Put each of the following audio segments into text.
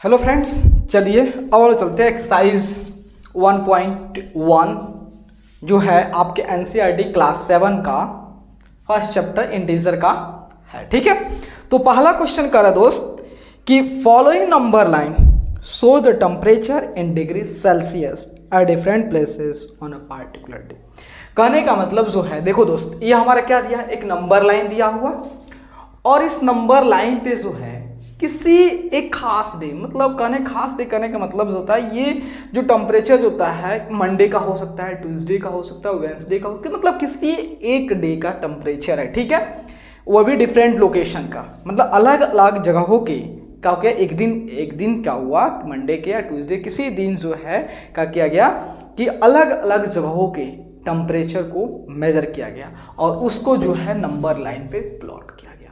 Hello friends, चलिए अब हम चलते हैं एक्सरसाइज 1.1 जो है आपके एनसीईआरटी क्लास 7 का फर्स्ट चैप्टर इंटीजर का है। ठीक है, तो पहला क्वेश्चन कर रहा है दोस्त कि following number line show the temperature in degree Celsius at different places on a particular day. कहने का मतलब जो है, देखो दोस्त, ये हमारा क्या दिया, एक नंबर लाइन दिया हुआ और इस नंबर लाइन पे जो है किसी एक खास डे, मतलब खास डे कहने का मतलब होता है ये जो टेम्परेचर होता है मंडे का हो सकता है, ट्यूसडे का हो सकता है, वेंसडे का हो सकता है, मतलब किसी एक डे का टेम्परेचर है। ठीक है, वो भी डिफरेंट लोकेशन का, मतलब अलग अलग जगहों के क्या हो गया, एक दिन क्या हुआ, मंडे के या ट्यूसडे किसी दिन जो है क्या किया गया कि अलग अलग जगहों के टेम्परेचर को मेजर किया गया और उसको जो है नंबर लाइन पे प्लॉट किया गया।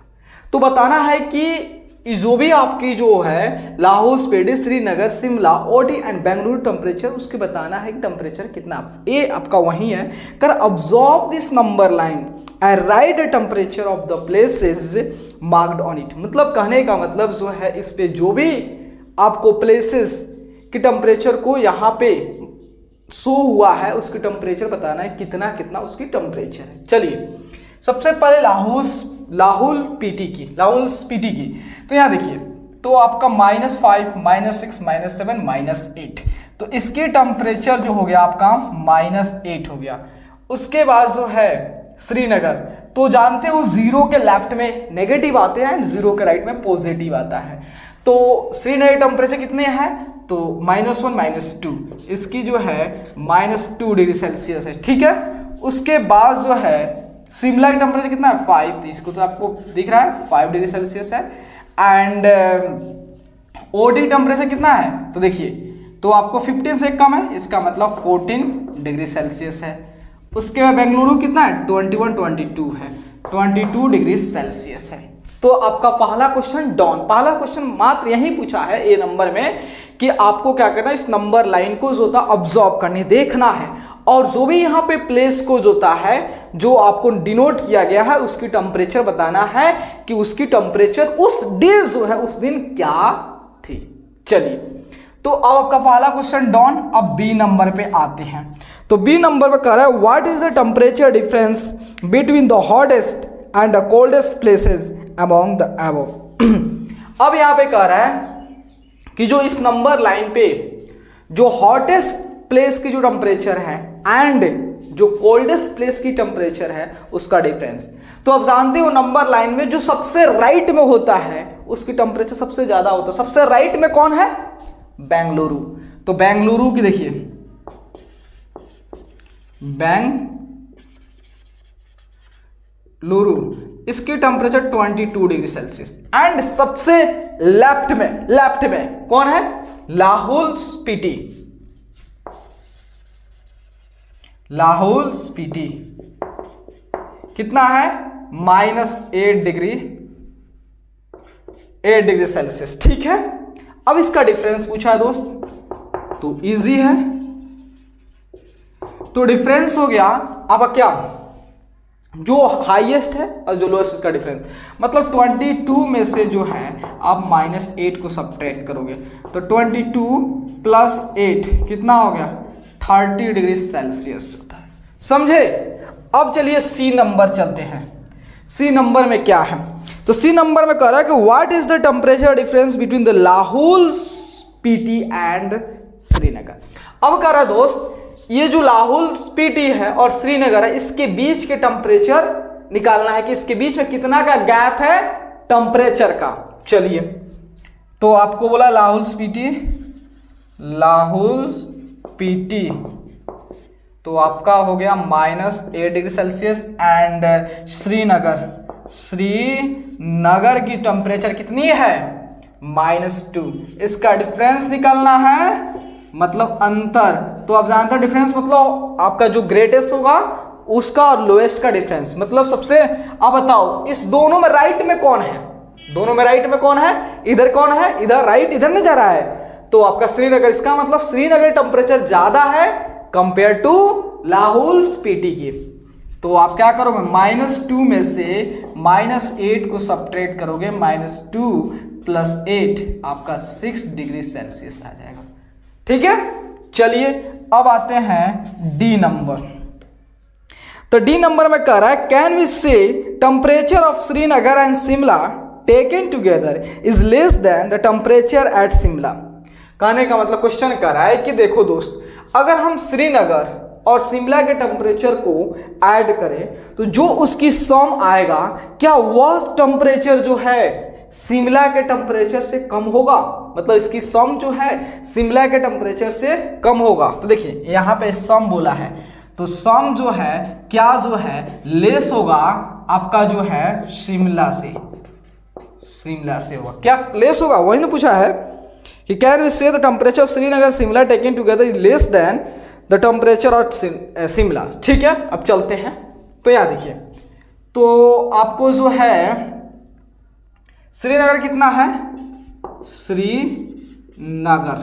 तो बताना है कि जो भी आपकी जो है Lahaul, Spiti, Srinagar, Shimla, OT and Bengaluru temperature, उसके बताना है कि टेम्परेचर कितना। ये आपका वही है, कर observe this number line and right the temperature of the places marked on it. मतलब कहने का मतलब जो है इस पे जो भी आपको प्लेसेस की टेम्परेचर को यहाँ पे शो हुआ है उसकी टेम्परेचर बताना है कितना कितना उसकी टेम्परेचर है। चलिए सबसे पहले लाहौल स्पीति की तो यहाँ देखिए, तो आपका -5, -6, -7, -8, तो इसके टेम्परेचर जो हो गया आपका -8 हो गया। उसके बाद जो है श्रीनगर, तो जानते हो जीरो के लेफ्ट में नेगेटिव आते हैं एंड जीरो के राइट में पॉजिटिव आता है। तो श्रीनगर टेम्परेचर कितने हैं, तो -1, -2, इसकी जो है -2 डिग्री सेल्सियस है। ठीक है, उसके बाद जो है शिमला का टेम्परेचर कितना है 5, तो इसको तो आपको दिख रहा है 5 डिग्री सेल्सियस है। एंड ओडी टेम्परेचर कितना है, तो देखिए, तो आपको 15 से कम है, इसका मतलब 14 डिग्री सेल्सियस है। उसके बाद बेंगलुरु कितना है 21, 22 है, 22 डिग्री सेल्सियस है। तो आपका पहला क्वेश्चन डॉन, पहला क्वेश्चन मात्र यही पूछा है ए नंबर में कि आपको क्या करना है, इस नंबर लाइन को जो था ऑब्जर्व करने देखना है और जो भी यहाँ पे प्लेस को जो होता है जो आपको डिनोट किया गया है उसकी टेम्परेचर बताना है कि उसकी टेम्परेचर उस डे जो है उस दिन क्या थी। चलिए, तो अब आपका पहला क्वेश्चन डॉन। अब बी नंबर पे आते हैं, तो बी नंबर पे कह रहा है what is the temperature difference between the hottest and the coldest places among the above. अब यहाँ पे कह रहा है कि जो इस नंबर लाइन पे जो हॉटेस्ट प्लेस की जो टेम्परेचर है एंड जो कोल्डेस्ट प्लेस की टेम्परेचर है उसका डिफरेंस। तो आप जानते हो नंबर लाइन में जो सबसे राइट में होता है उसकी टेम्परेचर सबसे ज्यादा होता है। सबसे राइट में कौन है, बेंगलुरु। तो बेंगलुरु की देखिए, बेंगलुरु इसकी टेम्परेचर 22 डिग्री सेल्सियस एंड सबसे लेफ्ट में कौन है, लाहौल स्पीति कितना है -8 डिग्री सेल्सियस। ठीक है, अब इसका डिफरेंस पूछा है दोस्त, तो इजी है, तो डिफरेंस हो गया आपका क्या, जो हाईएस्ट है और जो लोएस्ट उसका डिफरेंस, मतलब 22 में से जो है आप -8 को सब्ट्रैक्ट करोगे तो 22 + 8 कितना हो गया 30 डिग्री सेल्सियस होता है। समझे। अब चलिए सी नंबर चलते हैं। सी नंबर में क्या है, तो सी नंबर में कह रहा है कि what is the temperature difference between the Lahaul Spiti and Srinagar. अब कह रहा है दोस्त, ये जो लाहौल स्पीति है और श्रीनगर है इसके बीच के टेम्परेचर निकालना है कि इसके बीच में कितना का गैप है टेम्परेचर का। चलिए, तो आपको बोला लाहौल स्पीति तो आपका हो गया -8 डिग्री सेल्सियस एंड श्रीनगर की टेम्परेचर कितनी है -2। इसका डिफरेंस निकालना है, मतलब अंतर। तो आप जानते हैं डिफरेंस मतलब आपका जो ग्रेटेस्ट होगा उसका और लोएस्ट का डिफरेंस, मतलब सबसे। अब बताओ इस दोनों में राइट में कौन है, दोनों में राइट में कौन है, इधर कौन है, इधर राइट इधर नहीं जा रहा है, तो आपका श्रीनगर। इसका मतलब श्रीनगर टेम्परेचर ज्यादा है कंपेयर टू लाहौल स्पीति की। तो आप क्या करोगे, -2 में से -8 को सब्ट्रैक्ट करोगे, -2 प्लस 8 आपका 6 डिग्री सेल्सियस आ जाएगा। ठीक है, चलिए अब आते हैं डी नंबर। तो डी नंबर में कह रहा है कैन वी से temperature of Srinagar and Shimla taken together is less than the temperature at Shimla. कहने का मतलब क्वेश्चन कर रहा है कि देखो दोस्त, अगर हम श्रीनगर और शिमला के टेम्परेचर को ऐड करें तो जो उसकी सम आएगा, क्या वह टेम्परेचर जो है शिमला के टेम्परेचर से कम होगा? मतलब इसकी सम जो है शिमला के टेम्परेचर से कम होगा। तो देखिए यहाँ पे सम बोला है, तो सम जो है क्या जो है लेस होगा आपका जो है शिमला से होगा। क्या लेस होगा? वही ना पूछा है कि कैन वी से the temperature of Srinagar Shimla taken together is less than the temperature of Shimla. ठीक है, अब चलते हैं। तो यहाँ देखिए, तो आपको जो है श्रीनगर कितना है, श्रीनगर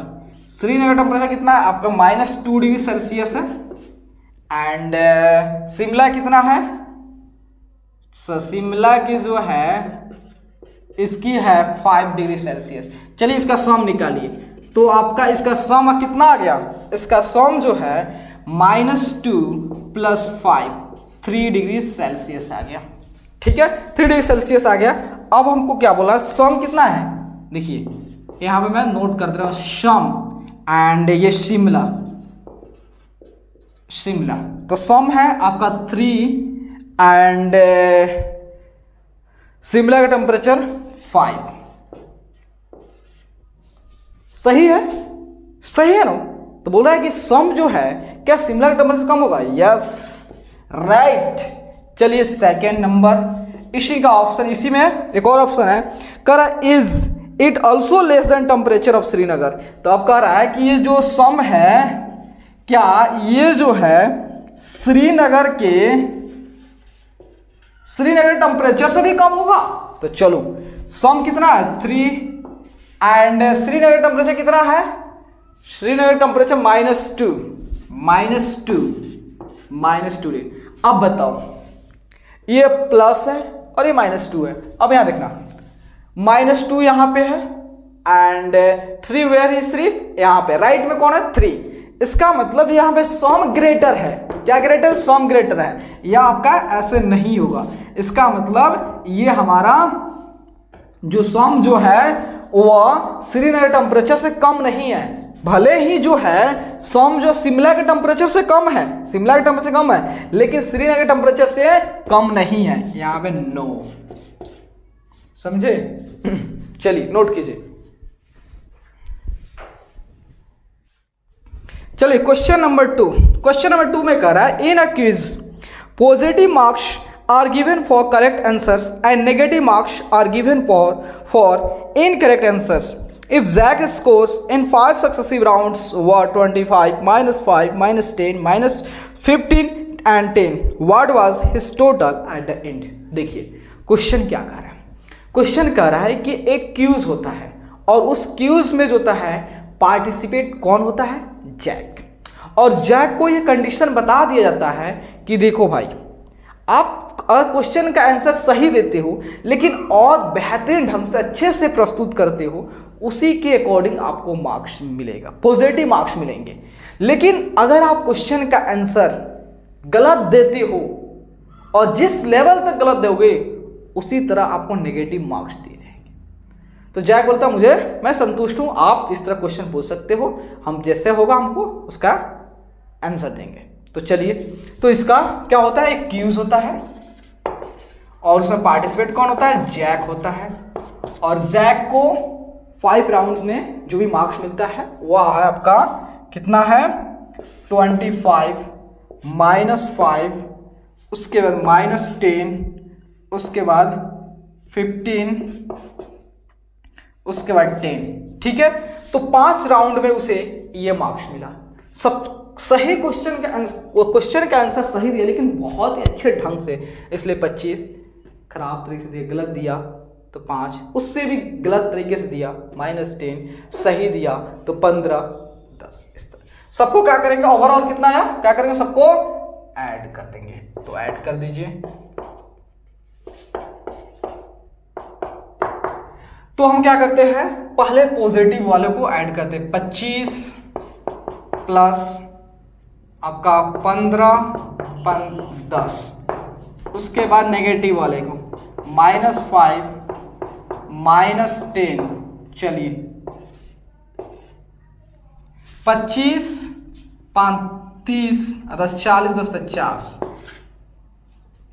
टेम्परेचर कितना है आपका -2 डिग्री सेल्सियस है। एंड शिमला कितना है, शिमला की जो है इसकी है 5 डिग्री सेल्सियस। चलिए इसका सम निकालिए, तो आपका इसका सम कितना आ गया, इसका सम जो है -2 + 5 3 डिग्री सेल्सियस आ गया। ठीक है, 3 डिग्री सेल्सियस आ गया। अब हमको क्या बोला, सम कितना है, देखिए यहाँ पे मैं नोट कर दे रहा हूँ सम, एंड ये शिमला, तो सम है आपका 3 एंड शिमला का टेम्परेचर 5। सही है, सही है ना? तो बोल रहा है कि सम जो है क्या शिमला का टेम्परेचर कम होगा? Yes, right. चलिए सेकेंड नंबर, इसी का ऑप्शन, इसी में एक और ऑप्शन है, कह रहा है is it also less than temperature of Srinagar. तो अब कह रहा है कि ये जो सम है, क्या ये जो है श्रीनगर टेम्परेचर से भी कम होगा? तो चलो सम कितना है 3 एंड श्रीनगर टेम्परेचर कितना है, श्रीनगर टेम्परेचर -2 अब बताओ, ये प्लस है और ये -2 है। अब यहां देखना, -2 यहां पे है एंड 3 वेयर इज 3, यहां पे राइट में कौन है 3। इसका मतलब यहां पे सम ग्रेटर है। क्या ग्रेटर? सम ग्रेटर है। यह आपका ऐसे नहीं होगा। इसका मतलब ये हमारा जो सम जो है वह श्रीनगर टेम्परेचर से कम नहीं है। भले ही जो है सम जो शिमला के टेम्परेचर से कम है, शिमला के टेम्परेचर कम है, लेकिन श्रीनगर टेम्परेचर से कम नहीं है। यहां पे नो, समझे? चलिए नोट कीजिए। चलिए क्वेश्चन नंबर 2। क्वेश्चन नंबर 2 में कह रहा है in a quiz positive marks are given for correct answers and negative marks are given for incorrect answers. If Zach scores in 5 successive rounds were 25, -5, -10, -15 and 10, what was his total at the end? देखिए question क्या कर रहा है, question कह रहा है कि एक क्यूज होता है और उस क्यूज में जो होता है पार्टिसिपेट कौन होता है, जैक। और जैक को ये कंडीशन बता दिया जाता है कि देखो भाई, आप अगर क्वेश्चन का आंसर सही देते हो लेकिन और बेहतरीन ढंग से अच्छे से प्रस्तुत करते हो, उसी के अकॉर्डिंग आपको मार्क्स मिलेगा, पॉजिटिव मार्क्स मिलेंगे। लेकिन अगर आप क्वेश्चन का आंसर गलत देते हो और जिस लेवल तक गलत दोगे उसी तरह आपको नेगेटिव मार्क्स दिए जाएंगे। तो जैक बोलता मुझे, मैं संतुष्ट हूं, आप इस तरह क्वेश्चन पूछ सकते हो, हम जैसे होगा हमको उसका आंसर देंगे। तो चलिए, तो इसका क्या होता है, एक क्यूज होता है और उसमें पार्टिसिपेट कौन होता है, जैक होता है। और जैक को 5 राउंड्स में जो भी मार्क्स मिलता है वह है आपका कितना है 25, -5, उसके बाद -10, उसके बाद 15, उसके बाद 10। ठीक है, तो 5 राउंड में उसे ये मार्क्स मिला। सब सही क्वेश्चन का आंसर सही दिया लेकिन बहुत ही अच्छे ढंग से, इसलिए 25, खराब तरीके से दिया, गलत दिया तो 5, उससे भी गलत तरीके से दिया -10, सही दिया तो 15, 10। इस तरह सबको क्या करेंगे, ओवरऑल कितना आया, क्या करेंगे, सबको ऐड कर देंगे। तो ऐड कर दीजिए। तो हम क्या करते हैं, पहले पॉजिटिव वाले को ऐड करते हैं। 25 प्लस आपका 15 10, उसके बाद नेगेटिव वाले को -5 -10। चलिए 25 5 30 10 40 10 50,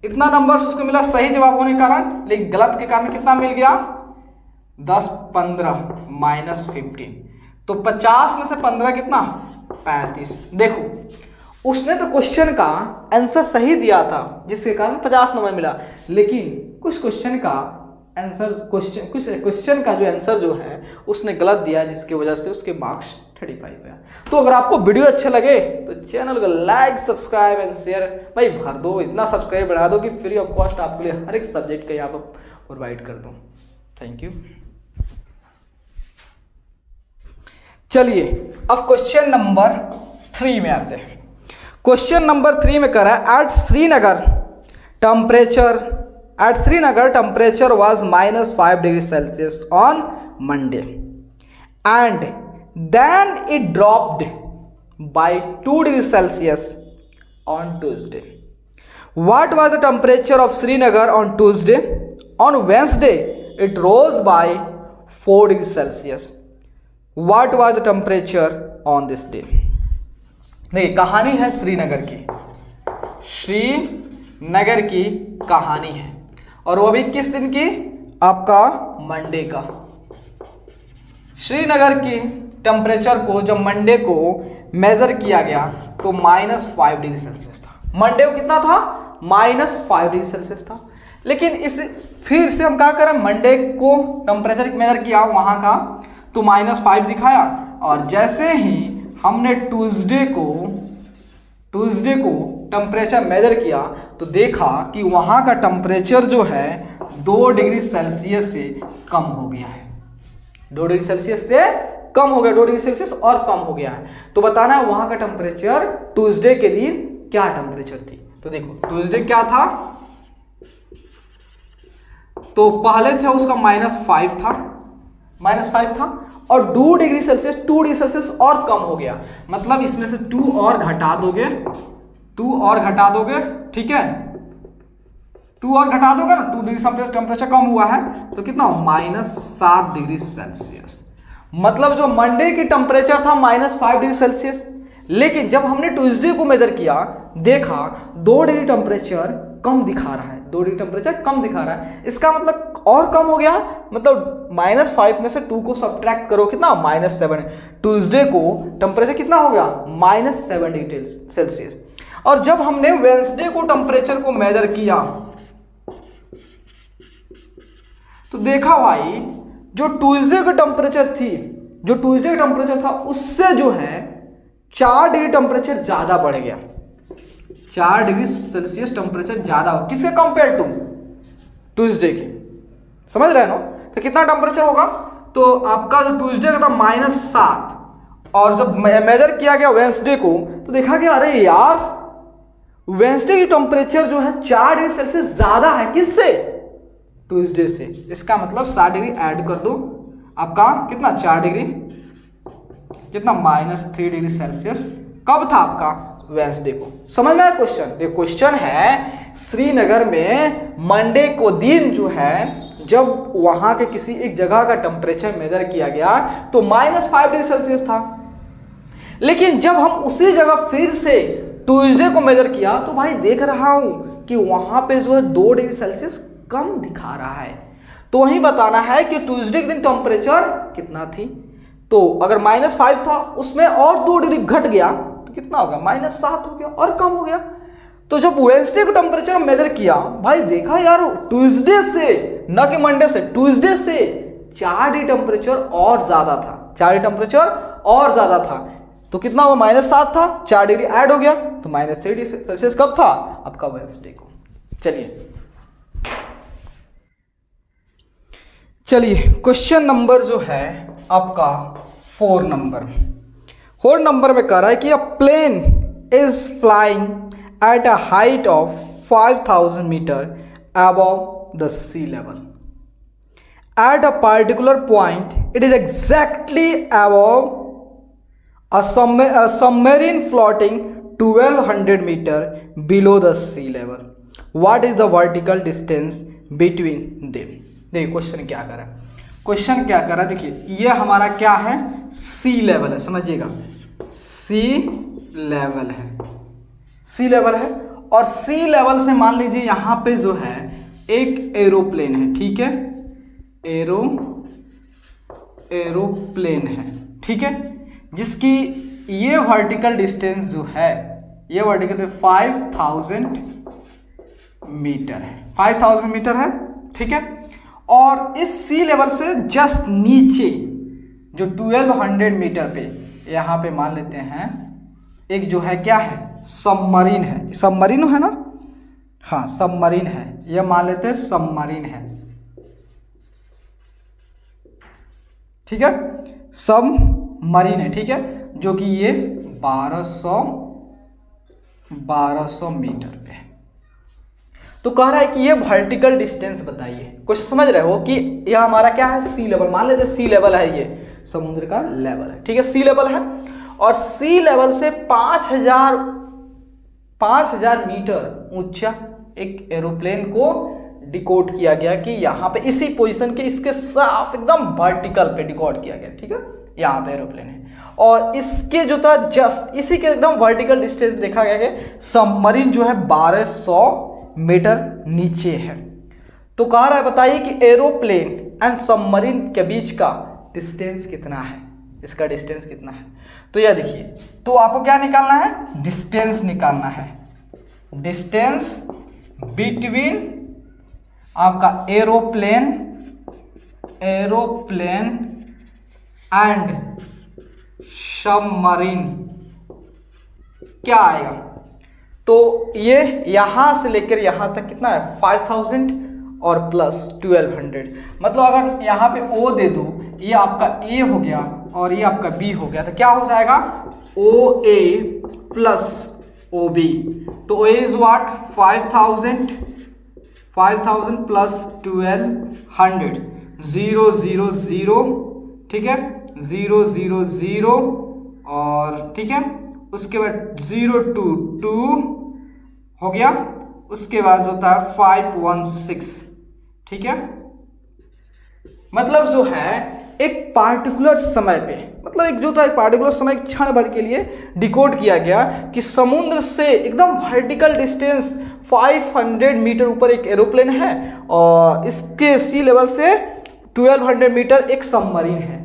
इतना नंबर उसको मिला सही जवाब होने के कारण, लेकिन गलत के कारण कितना मिल गया 10 15 -15। तो 50 में से 15 कितना 35। देखो उसने तो क्वेश्चन का आंसर सही दिया था जिसके कारण 50 नंबर मिला, लेकिन कुछ क्वेश्चन का आंसर कुछ क्वेश्चन का जो आंसर जो है उसने गलत दिया, जिसकी वजह से उसके मार्क्स 35 गया। तो अगर आपको वीडियो अच्छे लगे तो चैनल को लाइक सब्सक्राइब एंड शेयर भाई भर दो, इतना सब्सक्राइब बढ़ा दो कि फ्री ऑफ कॉस्ट आपके लिए हर एक सब्जेक्ट का यहाँ पर प्रोवाइड कर दूँ। Thank you. चलिए अब क्वेश्चन नंबर 3 में आते हैं। क्वेश्चन नंबर 3 में कह रहा है at Srinagar temperature was -5 degree Celsius on Monday and then it dropped by 2 degree Celsius on Tuesday. What was the temperature of Srinagar on Tuesday? On Wednesday it rose by 4 degree Celsius. What was the temperature on this day? देखिए कहानी है श्रीनगर की, श्रीनगर की कहानी है, और वो भी किस दिन की? आपका मंडे का। श्रीनगर की टेम्परेचर को जब मंडे को मेजर किया गया तो -5 डिग्री सेल्सियस था। मंडे को कितना था? -5 डिग्री सेल्सियस था। लेकिन इस फिर से हम क्या करें, मंडे को टेम्परेचर मेजर किया वहाँ का तो -5 दिखाया, और जैसे ही हमने ट्यूसडे को टेम्परेचर मेजर किया तो देखा कि वहाँ का टेम्परेचर जो है 2 डिग्री सेल्सियस से कम हो गया है। 2 डिग्री सेल्सियस से कम हो गया, 2 डिग्री सेल्सियस और कम हो गया है। तो बताना है वहाँ का टेम्परेचर ट्यूसडे के दिन क्या टेम्परेचर थी। तो देखो ट्यूसडे क्या था, तो पहले थे उसका -5 था और 2 डिग्री सेल्सियस और कम हो गया, मतलब इसमें से 2 और घटा दोगे, ठीक है, 2 और घटा दोगे ना, 2 डिग्री टेम्परेचर कम हुआ है तो कितना -7 डिग्री सेल्सियस। मतलब जो मंडे की टेम्परेचर था -5 डिग्री सेल्सियस, लेकिन जब हमने ट्यूसडे को मेजर किया देखा 2 डिग्री टेम्परेचर कम दिखा रहा है, 2 डिग्री टेम्परेचर कम दिखा रहा है। इसका मतलब और कम हो गया, मतलब -5 में से 2 को सब्ट्रैक्ट करो कितना -7। ट्यूसडे को टेम्परेचर कितना हो गया -7 डिग्री सेल्सियस। और जब हमने वेंसडे को टेम्परेचर को मेजर किया तो देखा भाई जो ट्यूसडे की टेम्परेचर था उससे जो है 4 डिग्री टेम्परेचर ज्यादा बढ़ गया, 4 डिग्री सेल्सियस टेम्परेचर ज्यादा हो किसके कंपेयर टू ट्यूसडे के। समझ रहे हो ना? तो कितना टेम्परेचर होगा, तो आपका जो ट्यूसडे का था -7 और जब मेजर किया गया वेंसडे को तो देखा गया अरे यार वेंसडे की टेम्परेचर जो है 4 डिग्री सेल्सियस ज्यादा है किससे? ट्यूसडे से। इसका मतलब 7 डिग्री ऐड कर दो, आपका कितना 4 डिग्री कितना -3 डिग्री सेल्सियस कब था आपका वेंसडे को। समझ में आया क्वेश्चन? ये क्वेश्चन है श्रीनगर में मंडे को दिन जो है जब वहां के किसी एक जगह का टेम्परेचर मेजर किया गया तो -5 डिग्री सेल्सियस था, लेकिन जब हम उसी जगह फिर से ट्यूसडे को मेजर किया तो भाई देख रहा हूं कि वहां पे जो है 2 डिग्री सेल्सियस कम दिखा रहा है। तो वही बताना है कि ट्यूसडे के दिन टेम्परेचर कितना थी, तो अगर -5 था उसमें और 2 डिग्री घट गया तो कितना होगा -7 हो गया और कम हो गया। तो जब वेंसडे का टेम्परेचर मेजर किया भाई देखा यार ट्यूसडे से न कि मंडे से, ट्यूसडे से 4 डिग्री टेम्परेचर और ज्यादा था, 4 डिग्री टेम्परेचर और ज्यादा था। तो कितना हुआ -7 था, 4 डिग्री ऐड हो गया तो -3 डिग्री सेल्सियस कब था आपका वेंसडे को। चलिए क्वेश्चन नंबर जो है आपका 4 नंबर में कह रहा है कि a plane is flying at a height of 5000 metre above the sea level at a particular point it is exactly above a submarine floating 1200 meter below the sea level. What is the vertical distance between them? देखिए question क्या कर रहा है, question क्या कर रहा है, देखिए ये हमारा क्या है, सी लेवल है, समझिएगा सी लेवल है, सी लेवल है। और सी लेवल से मान लीजिए यहाँ पे जो है एक एरोप्लेन है, ठीक है, एरोप्लेन है, ठीक है, जिसकी ये वर्टिकल डिस्टेंस जो है, ये वर्टिकल 5000 मीटर है, 5000 मीटर है, ठीक है। और इस सी लेवल से जस्ट नीचे जो 1200 मीटर पे यहाँ पे मान लेते हैं एक जो है क्या है, सबमरीन है, सबमरीन है ना, हाँ सबमरीन है, ये मान लेते हैं सबमरीन है, ठीक है, सबमरीन है, ठीक है, जो कि ये 1200 मीटर पे है। तो कह रहा है कि ये वर्टिकल डिस्टेंस बताइए। कुछ समझ रहे हो कि यह हमारा क्या है, सी लेवल, मान लेते सी लेवल है, ये समुद्र का लेवल है, ठीक है, सी लेवल है। और सी लेवल से 5000 मीटर ऊंचा एक एरोप्लेन को डिकोड किया गया कि यहाँ पे इसी पोजीशन के, इसके साफ एकदम वर्टिकल पे डिकोड किया गया, ठीक है, यहाँ पे एरोप्लेन है। और इसके जो था जस्ट इसी के एकदम वर्टिकल डिस्टेंस देखा गया कि सबमरीन जो है 1200 मीटर नीचे है। तो कह रहा है बताइए कि एरोप्लेन एंड सबमरीन के बीच का डिस्टेंस कितना है, इसका डिस्टेंस कितना है। तो यह देखिए, तो आपको क्या निकालना है, डिस्टेंस निकालना है, डिस्टेंस बिटवीन आपका एरोप्लेन एंड सबमरीन क्या आएगा। तो ये यहां से लेकर यहां तक कितना है, 5000 और प्लस 1200, मतलब अगर यहाँ पे O दे दो, ये आपका A हो गया और ये आपका B हो गया, तो क्या हो जाएगा, OA प्लस OB। तो OA इज व्हाट, 5000 प्लस 1200, 0 0 0, ठीक है, 0 0 0 और ठीक है, उसके बाद 0 2 2 हो गया, उसके बाद होता है 516, ठीक है। मतलब जो है एक पार्टिकुलर समय पे, मतलब एक जो था एक पार्टिकुलर समय क्षण भर के लिए डिकोड किया गया कि समुद्र से एकदम वर्टिकल डिस्टेंस 500 मीटर ऊपर एक एरोप्लेन है और इसके सी लेवल से 1200 मीटर एक सबमरीन है।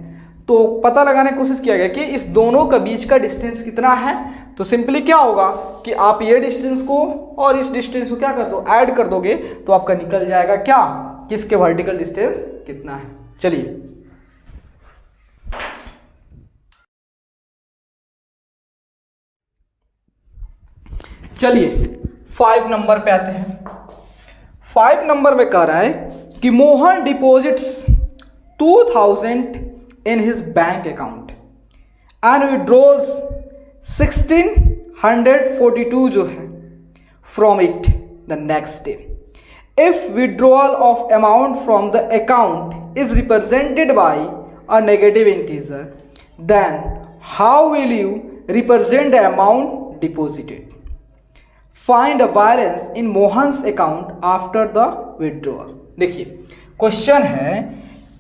तो पता लगाने की कोशिश किया गया कि इस दोनों का बीच का डिस्टेंस कितना है। तो सिंपली क्या होगा कि आप ये डिस्टेंस को और इस डिस्टेंस को क्या कर दो, ऐड कर दोगे, तो आपका निकल जाएगा क्या, किसके वर्टिकल डिस्टेंस कितना है। चलिए 5 नंबर पे आते हैं। 5 नंबर में कह रहा है कि Mohan deposits 2000 in his bank account and withdraws 1642 जो है from it the next day. If withdrawal of amount from the account is represented by a negative integer, then how will you represent the amount deposited? Find a balance in Mohan's account after the withdrawal. देखिए question है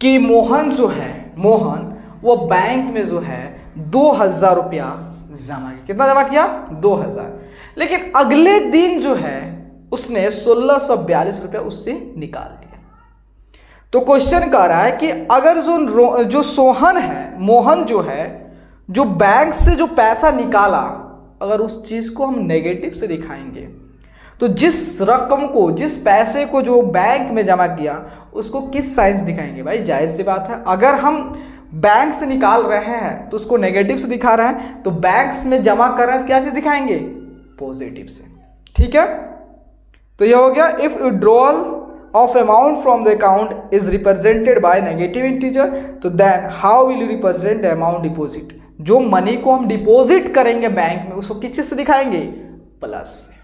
कि मोहन जो है, मोहन वो bank में जो है 2000 रुपया जमा किया, कितना जमा किया, 2000, लेकिन अगले दिन जो है उसने 1642 रुपया उससे निकाल लिया। तो क्वेश्चन कह रहा है कि अगर जो सोहन है, मोहन जो है, जो बैंक से जो पैसा निकाला, अगर उस चीज को हम नेगेटिव से दिखाएंगे तो जिस रकम को, जिस पैसे को जो बैंक में जमा किया उसको किस साइन से दिखाएंगे। भाई जाहिर सी बात है, अगर हम बैंक से निकाल रहे हैं तो उसको नेगेटिव से दिखा रहे हैं, तो बैंक में जमा कर रहे हैं तो क्या से दिखाएंगे, पॉजिटिव से, ठीक है। तो यह हो गया, if withdrawal of amount from the account is represented by negative integer, तो then how will you represent the amount deposit. जो मनी को हम डिपॉजिट करेंगे बैंक में उसको किस चीज से दिखाएंगे, प्लस से,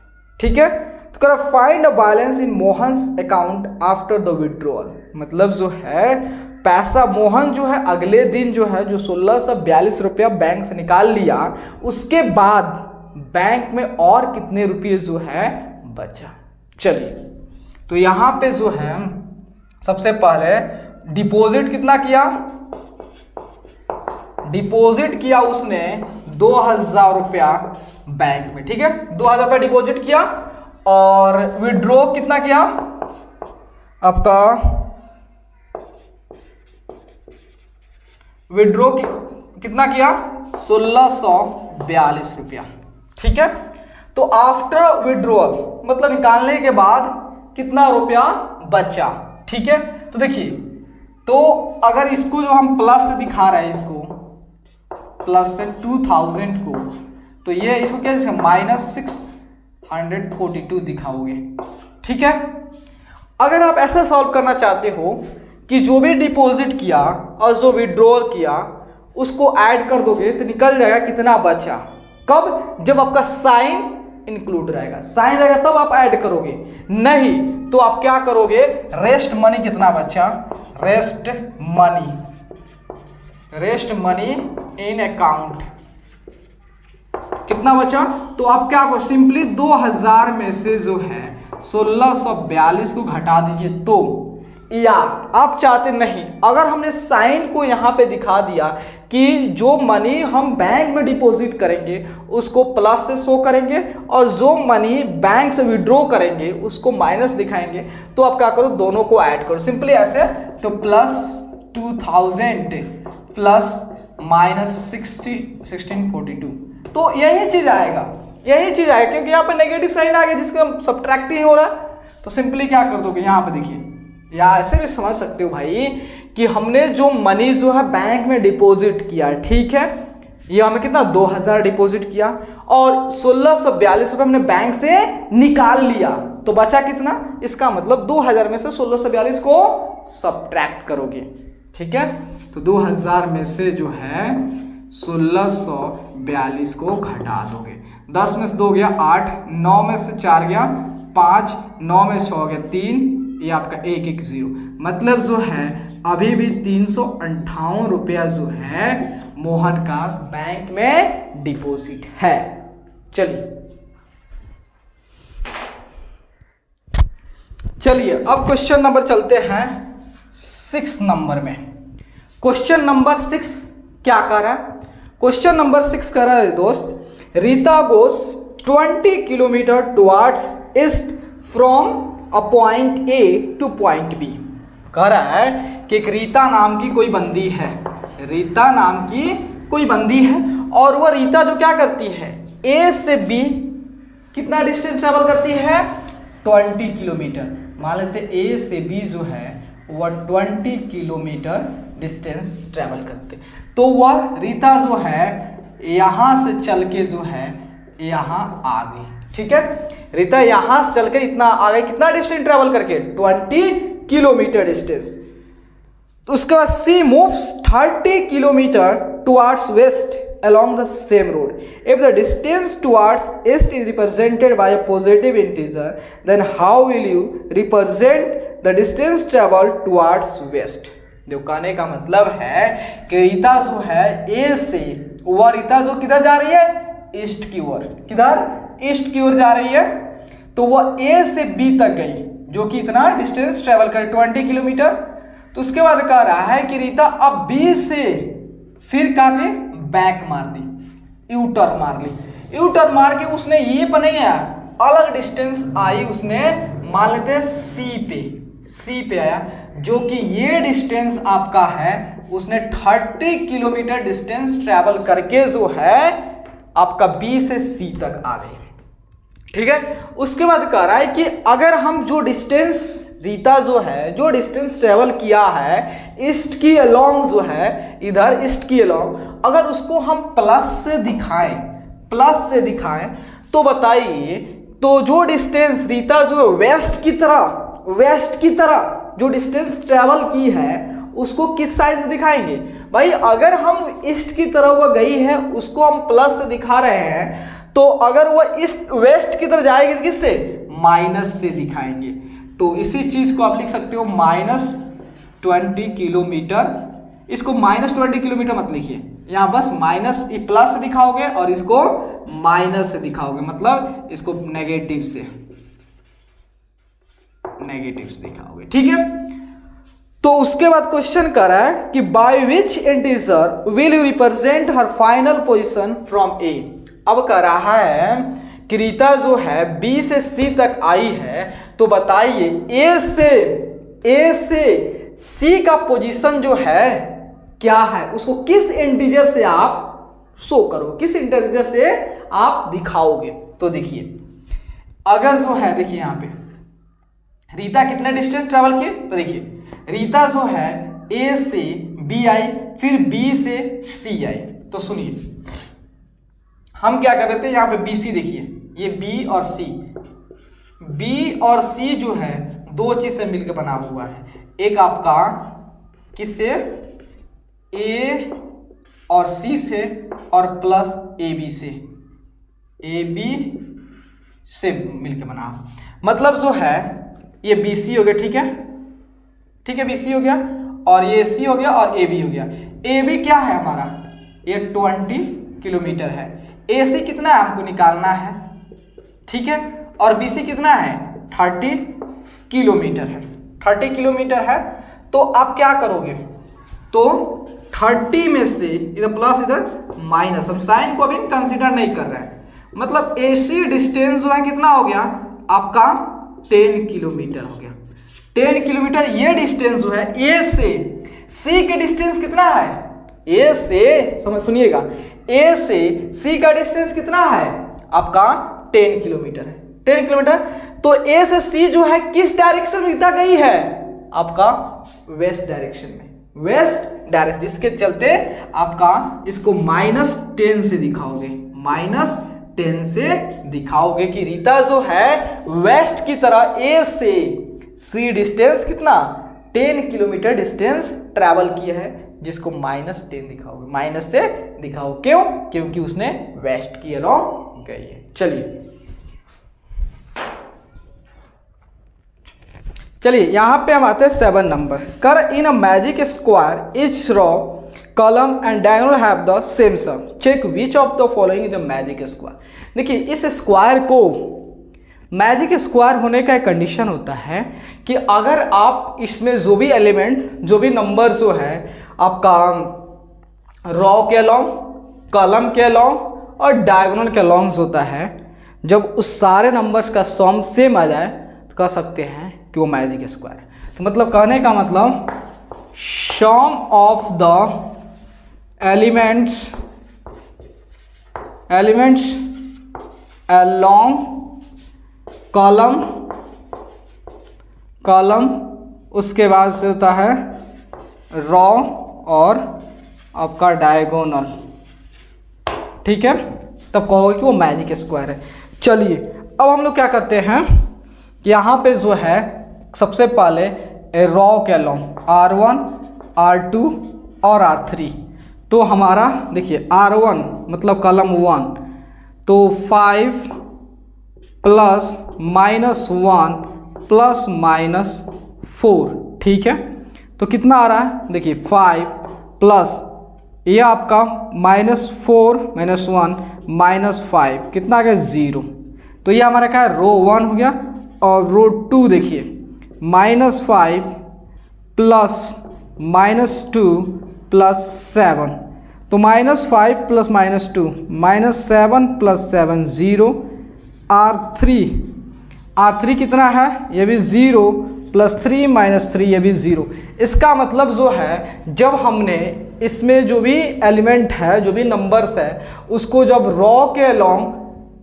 ठीक है। तो find a balance in Mohan's account after the withdrawal. मतलब जो है पैसा मोहन जो है अगले दिन जो है जो 1642 रुपया बैंक से निकाल लिया, उसके बाद बैंक में और कितने रुपये जो है बचा। चलिए तो यहाँ पे जो है सबसे पहले डिपॉजिट कितना किया, डिपॉजिट किया उसने 2000 रुपया बैंक में, ठीक है 2000 रुपया डिपॉजिट किया। और विड्रॉ कितना किया आपका, विड्रॉ कितना किया 1642 रुपया, ठीक है। तो आफ्टर विड्रॉल मतलब निकालने के बाद कितना रुपया बचा, ठीक है। तो देखिए तो अगर इसको जो हम प्लस से दिखा रहे हैं, इसको प्लस से 2000 को, तो ये इसको क्या -642 दिखाओगे, ठीक है। अगर आप ऐसा सॉल्व करना चाहते हो कि जो भी डिपॉजिट किया और जो विड्रॉल किया उसको ऐड कर दोगे तो निकल जाएगा कितना बचा। कब, जब आपका साइन इंक्लूड रहेगा, साइन रहेगा तब आप ऐड करोगे, नहीं तो आप क्या करोगे, रेस्ट मनी कितना बचा, रेस्ट मनी इन अकाउंट कितना बचा। तो आप क्या करो, सिंपली 2000 में से जो है 1642 को घटा दीजिए। तो या आप चाहते नहीं, अगर हमने साइन को यहाँ पे दिखा दिया कि जो मनी हम बैंक में डिपॉजिट करेंगे उसको प्लस से शो करेंगे और जो मनी बैंक से विड्रॉ करेंगे उसको माइनस दिखाएंगे, तो आप क्या करो, दोनों को ऐड करो सिंपली ऐसे। तो +2000 प्लस -1642, तो यही चीज आएगा, क्योंकि यहाँ पे नेगेटिव साइन आ गया जिसका सब्ट्रैक्ट ही हो रहा है। तो सिंपली क्या कर दोगे, यहाँ पे देखिए, या ऐसे भी समझ सकते हो भाई कि हमने जो मनी जो है बैंक में डिपॉजिट किया, ठीक है, ये हमें कितना 2000 डिपॉजिट किया और 1642 रुपये हमने बैंक से निकाल लिया, तो बचा कितना, इसका मतलब 2000 में से 1642 को सब्ट्रैक्ट करोगे, ठीक है। तो 2000 में से जो है 1642 को घटा दोगे, 10 में से 2 गया 8, 9 में से 4 गया 5, 9 में से 6 गया 3, ये आपका 110, मतलब जो है अभी भी 358 रुपया जो है मोहन का बैंक में डिपॉजिट है। चलिए अब क्वेश्चन नंबर चलते हैं 6 नंबर में। क्वेश्चन नंबर 6 क्या कर रहा है, क्वेश्चन नंबर 6 कर रहा है दोस्त, Rita goes 20 kilometre towards east from a point A to point B. कह रहा है कि एक रीता नाम की कोई बंदी है, रीता नाम की कोई बंदी है और वह रीता जो क्या करती है, ए से बी कितना डिस्टेंस ट्रेवल करती है 20 किलोमीटर। मान लेते ए से बी जो है वह 20 किलोमीटर डिस्टेंस ट्रेवल करते, तो वह रीता जो है यहाँ से चल के जो है यहाँ आ गई, ठीक है। रीता यहाँ से चलकर इतना आ गई, कितना डिस्टेंस ट्रेवल करके 20 किलोमीटर डिस्टेंस। तो उसके बाद she moves 30 kilometre towards west along the same road. If the distance towards east is represented by a positive integer, then how will you represent the distance traveled towards west? जो कहने का मतलब है कि रीता जो है ए से, वह रीता जो किधर जा रही है, ईस्ट की ओर, किधर, ईस्ट की ओर जा रही है, तो वह ए से बी तक गई जो कि इतना डिस्टेंस ट्रेवल करे 20 किलोमीटर। तो उसके बाद कह रहा है कि रीता अब बी से फिर काके बैक मार दी, यू टर्न मार ली, यू टर्न मार के उसने ये पर नहीं आया, अलग डिस्टेंस आई, उसने मान लेते हैं सी पे आया, जो कि ये डिस्टेंस आपका है, उसने 30 किलोमीटर डिस्टेंस ट्रैवल करके जो है आपका बी से सी तक आ गई, ठीक है। उसके बाद कह रहा है कि अगर हम जो डिस्टेंस रीता जो है जो डिस्टेंस ट्रेवल किया है ईस्ट की अलोंग जो है इधर ईस्ट की अलोंग, अगर उसको हम प्लस से दिखाएं तो बताइए, तो जो डिस्टेंस रीता जो वेस्ट की तरह जो डिस्टेंस ट्रेवल की है उसको किस साइड से दिखाएंगे भाई। अगर हम ईस्ट की तरफ वह गई है उसको हम प्लस से दिखा रहे हैं, तो अगर वह ईस्ट वेस्ट की तरफ जाएगी किससे, माइनस से दिखाएंगे। तो इसी चीज को आप लिख सकते हो 20 किलोमीटर। इसको -20 किलोमीटर मत लिखिए, यहाँ बस माइनस प्लस से दिखाओगे और इसको माइनस से दिखाओगे, मतलब इसको नेगेटिव से दिखाओगे, ठीक है। तो उसके बाद क्वेश्चन कर रहा है कि by which integer will you represent her final position from A. अब कह रहा है कि रीता जो है बी से सी तक आई है, तो बताइए ए से सी का पोजीशन जो है क्या है, उसको किस इंटीजर से आप शो करो, किस इंटीजर से आप दिखाओगे। तो देखिए अगर जो है, देखिए यहाँ पे रीता कितने डिस्टेंस ट्रेवल किए, तो देखिए रीता जो है ए से बी आई, फिर बी से सी आई। तो सुनिए हम क्या कर रहे थे, यहाँ पे बी सी देखिए, ये बी और सी जो है दो चीज से मिलकर बना हुआ है। एक आपका किससे, ए और सी से, और प्लस ए बी से मिलकर बना, मतलब जो है ये बी सी हो गया, ठीक है बी सी हो गया, और ये सी हो गया और ए बी हो गया। ए बी क्या है हमारा, ये 20 किलोमीटर है। ए सी कितना है हमको निकालना है, ठीक है, और बी सी कितना है 30 किलोमीटर है, 30 किलोमीटर है। तो आप क्या करोगे, तो 30 में से इधर प्लस इधर माइनस, हम साइन को अभी कंसीडर नहीं कर रहे हैं, मतलब ए सी डिस्टेंस जो है कितना हो गया आपका 10 किलोमीटर हो गया। 10 किलोमीटर ये डिस्टेंस जो है ए से सी के डिस्टेंस कितना है, ए से सुनिएगा, ए से सी का डिस्टेंस कितना है आपका 10 किलोमीटर है, 10 किलोमीटर। तो ए से सी जो है किस डायरेक्शन में गई है आपका वेस्ट डायरेक्शन में, वेस्ट डायरेक्शन, जिसके चलते आपका इसको -10 से दिखाओगे, -10 से दिखाओगे कि रीता जो है वेस्ट की तरह ए से सी डिस्टेंस कितना 10 किलोमीटर डिस्टेंस ट्रैवल किया है, जिसको -10 दिखाओगे, माइनस से दिखाओ। क्यों, क्योंकि उसने वेस्ट की अलोंग गई है। चलिए यहाँ पे हम आते हैं 7 नंबर। कर in a magic square each row column and diagonal have the same sum, check which of the following is a magic square. देखिए इस स्क्वायर को, मैजिक स्क्वायर होने का एक कंडीशन होता है कि अगर आप इसमें जो भी एलिमेंट, जो भी नंबर जो है आपका रो के अलोंग, कॉलम के अलोंग और डायगोनल के अलोंग होता है, जब उस सारे नंबर्स का सम सेम आ जाए तो कह सकते हैं कि वो मैजिक स्क्वायर है। तो मतलब कहने का मतलब sum of the elements along column, उसके बाद से होता है रो और आपका डायगोनल, ठीक है, तब कहोगे कि वो मैजिक स्क्वायर है। चलिए अब हम लोग क्या करते हैं, यहाँ पे जो है सबसे पहले रो के अलोंग R1, R2 और R3। तो हमारा देखिए R1 मतलब कॉलम 1, तो 5 प्लस -1 प्लस -4, ठीक है। तो कितना आ रहा है, देखिए 5 प्लस ये आपका -4 -1 -5 कितना आ गया 0। तो ये हमारा क्या है रो 1 हो गया, और रो 2 देखिए -5 प्लस -2 प्लस 7, तो -5 प्लस -2 -7 प्लस 7 0। R3 कितना है, ये भी 0 प्लस 3 -3 ये भी 0। इसका मतलब जो है जब हमने इसमें जो भी एलिमेंट है, जो भी नंबर्स है, उसको जब रो के अलोंग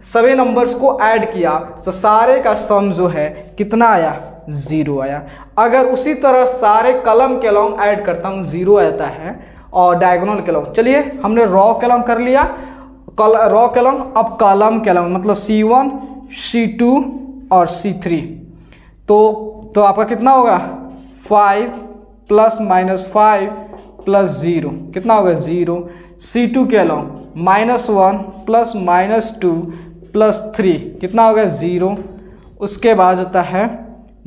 सभी नंबर्स को ऐड किया तो सारे का सम जो है कितना आया 0 आया। अगर उसी तरह सारे कॉलम के अलोंग ऐड करता हूँ 0 आता है, और डायगोनल के अलोंग, चलिए हमने रो के अलोंग कर लिया, रो के अलोंग, अब कॉलम के अलोंग मतलब C1 C2 और C3। तो आपका कितना होगा 5 प्लस -5 प्लस 0 कितना होगा 0। C2 के अलोंग -1 प्लस -2 प्लस 3 कितना होगा 0। उसके बाद होता है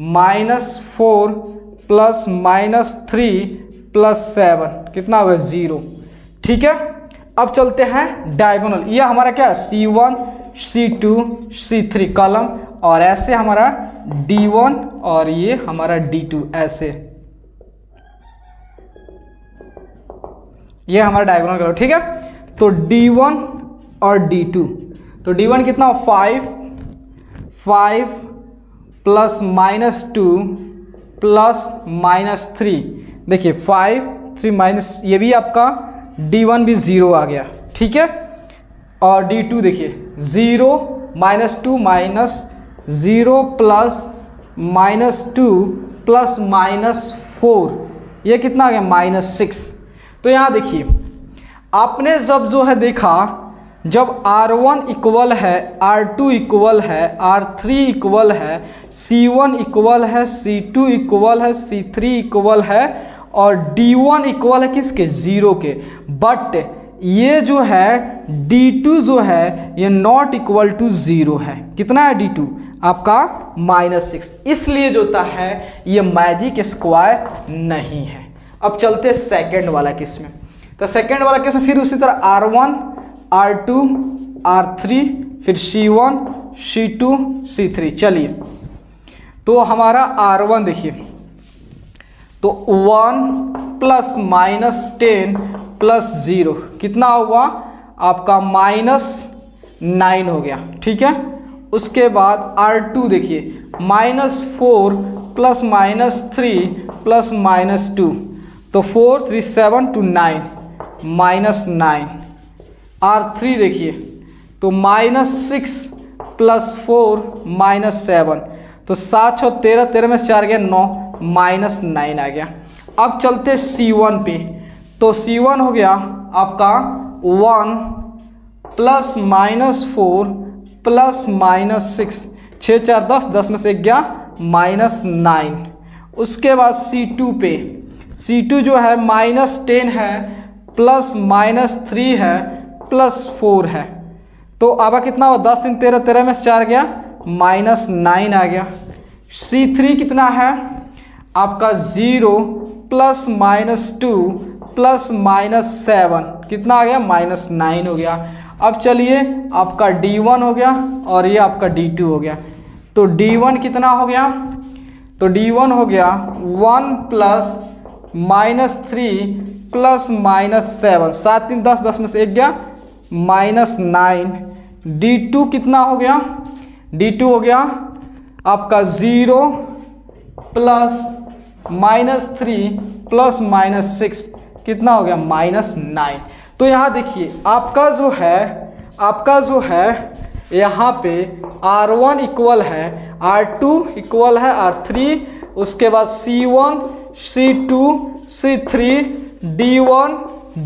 -4 प्लस -3 प्लस 7 कितना होगा 0। ठीक है, अब चलते हैं डायगोनल। ये हमारा क्या है C1 C2 C3 कॉलम, और ऐसे हमारा D1 और ये हमारा D2 ऐसे, ये हमारा डायगोनल करो। ठीक है, तो D1 और D2, तो D1 कितना 5 प्लस -2 प्लस -3, देखिए 5 3 माइनस, ये भी आपका D1 भी 0 आ गया। ठीक है, और D2 देखिए 0 -2 -0 प्लस -2 प्लस -4, ये कितना आ गया -6। तो यहाँ देखिए आपने जब जो है देखा, जब R1 इक्वल है, R2 इक्वल है, R3 इक्वल है, C1 इक्वल है, C2 इक्वल है, C3 इक्वल है, और D1 इक्वल है किसके 0 के, बट ये जो है D2 जो है ये नॉट इक्वल टू 0 है। कितना है D2 आपका -6, इसलिए जो होता है ये मैजिक स्क्वायर नहीं है। अब चलते सेकंड वाला केस में। तो सेकंड वाला केस में फिर उसी तरह R1 R2 R3 फिर C1 C2 C3। चलिए, तो हमारा R1 देखिए, तो 1 प्लस -10 प्लस 0 कितना हुआ आपका -9 हो गया। ठीक है, उसके बाद R2 देखिए -4 प्लस -3 प्लस -2, तो 4 3 7 2 9 -9। R3 देखिए तो -6 प्लस 4 -7, तो 7 6 13, 13 में से 4 गया 9, -9 आ गया। अब चलते C1 पे, तो C1 हो गया आपका 1 प्लस -4 प्लस -6, 6 4 10, 10 में से 1 गया -9। उसके बाद C2 पे, C2 जो है -10 है प्लस -3 है प्लस 4 है, तो अब कितना हो 10 3 13, 13 में से 4 गया -9 आ गया। C3 कितना है आपका 0 प्लस -2 प्लस -7 कितना आ गया -9 हो गया। अब चलिए आपका D1 हो गया और ये आपका D2 हो गया, तो D1 कितना हो गया, तो D1 हो गया 1 प्लस -3 प्लस -7, 7 3 10, 10 में से 1 गया -9। D2 कितना हो गया, D2 हो गया आपका 0 प्लस -3 प्लस -6 कितना हो गया -9। तो यहाँ देखिए आपका जो है यहाँ पे R1 इक्वल है R2 इक्वल है R3, उसके बाद C1 C2 C3 D1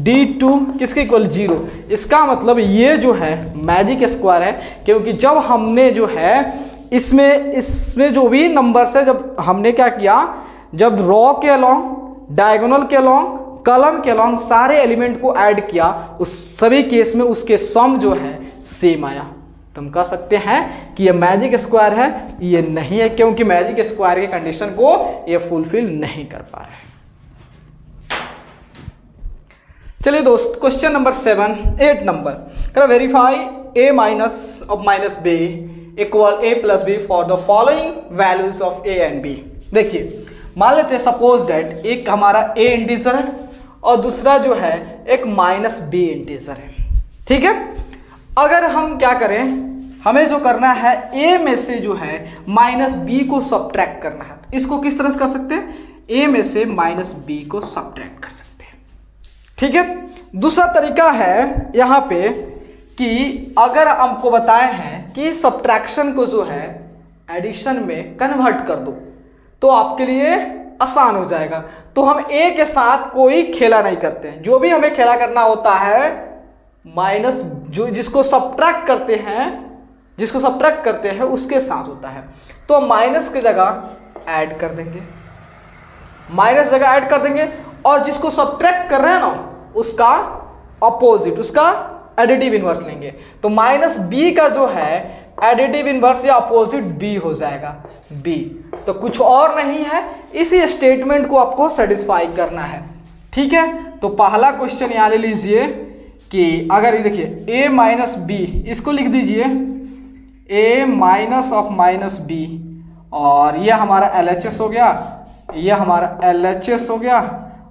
D2 किसके इक्वल 0। इसका मतलब ये जो है मैजिक स्क्वायर है, क्योंकि जब हमने जो है इसमें जो भी नंबर्स है, जब हमने क्या किया, जब रो के अलोंग डायगोनल के अलोंग कॉलम के अलोंग सारे एलिमेंट को ऐड किया, उस सभी केस में उसके सम जो है सेम आया। तो हम कह सकते हैं कि ये मैजिक स्क्वायर है, ये नहीं है, क्योंकि मैजिक स्क्वायर की कंडीशन को ये फुलफिल नहीं कर पा रहे। चलिए दोस्त, क्वेश्चन नंबर 8 नंबर कर verify a minus of minus b equal a plus b for the following values of a and b। देखिए मान लेते हैं सपोज डेट एक हमारा a इंटीजर है और दूसरा जो है एक -b इंटीजर है। ठीक है, अगर हम क्या करें, हमें जो करना है a में से जो है -b को सब्ट्रैक्ट करना है। इसको किस तरह से कर सकते हैं, a में से -b को सब्ट्रैक्ट कर सकते हैं। ठीक है, दूसरा तरीका है यहाँ पे कि अगर हमको बताए हैं कि सब्ट्रैक्शन को जो है एडिशन में कन्वर्ट कर दो तो आपके लिए आसान हो जाएगा। तो हम a के साथ कोई खेला नहीं करते हैं, जो भी हमें खेला करना होता है माइनस जिसको सब्ट्रैक्ट करते हैं उसके साथ होता है। तो माइनस की जगह ऐड कर देंगे, और जिसको सब्ट्रैक्ट कर रहे हैं ना उसका अपोजिट, उसका एडिटिव इनवर्स लेंगे। तो -b का जो है एडिटिव इनवर्स या अपोजिट बी हो जाएगा, बी। तो कुछ और नहीं है, इसी स्टेटमेंट को आपको सेटिस्फाई करना है, ठीक है। तो पहला क्वेश्चन यहाँ ले लीजिए कि अगर ये देखिए a माइनस बी, इसको लिख दीजिए a minus of minus B, और ये हमारा LHS हो गया, ये हमारा LHS हो गया,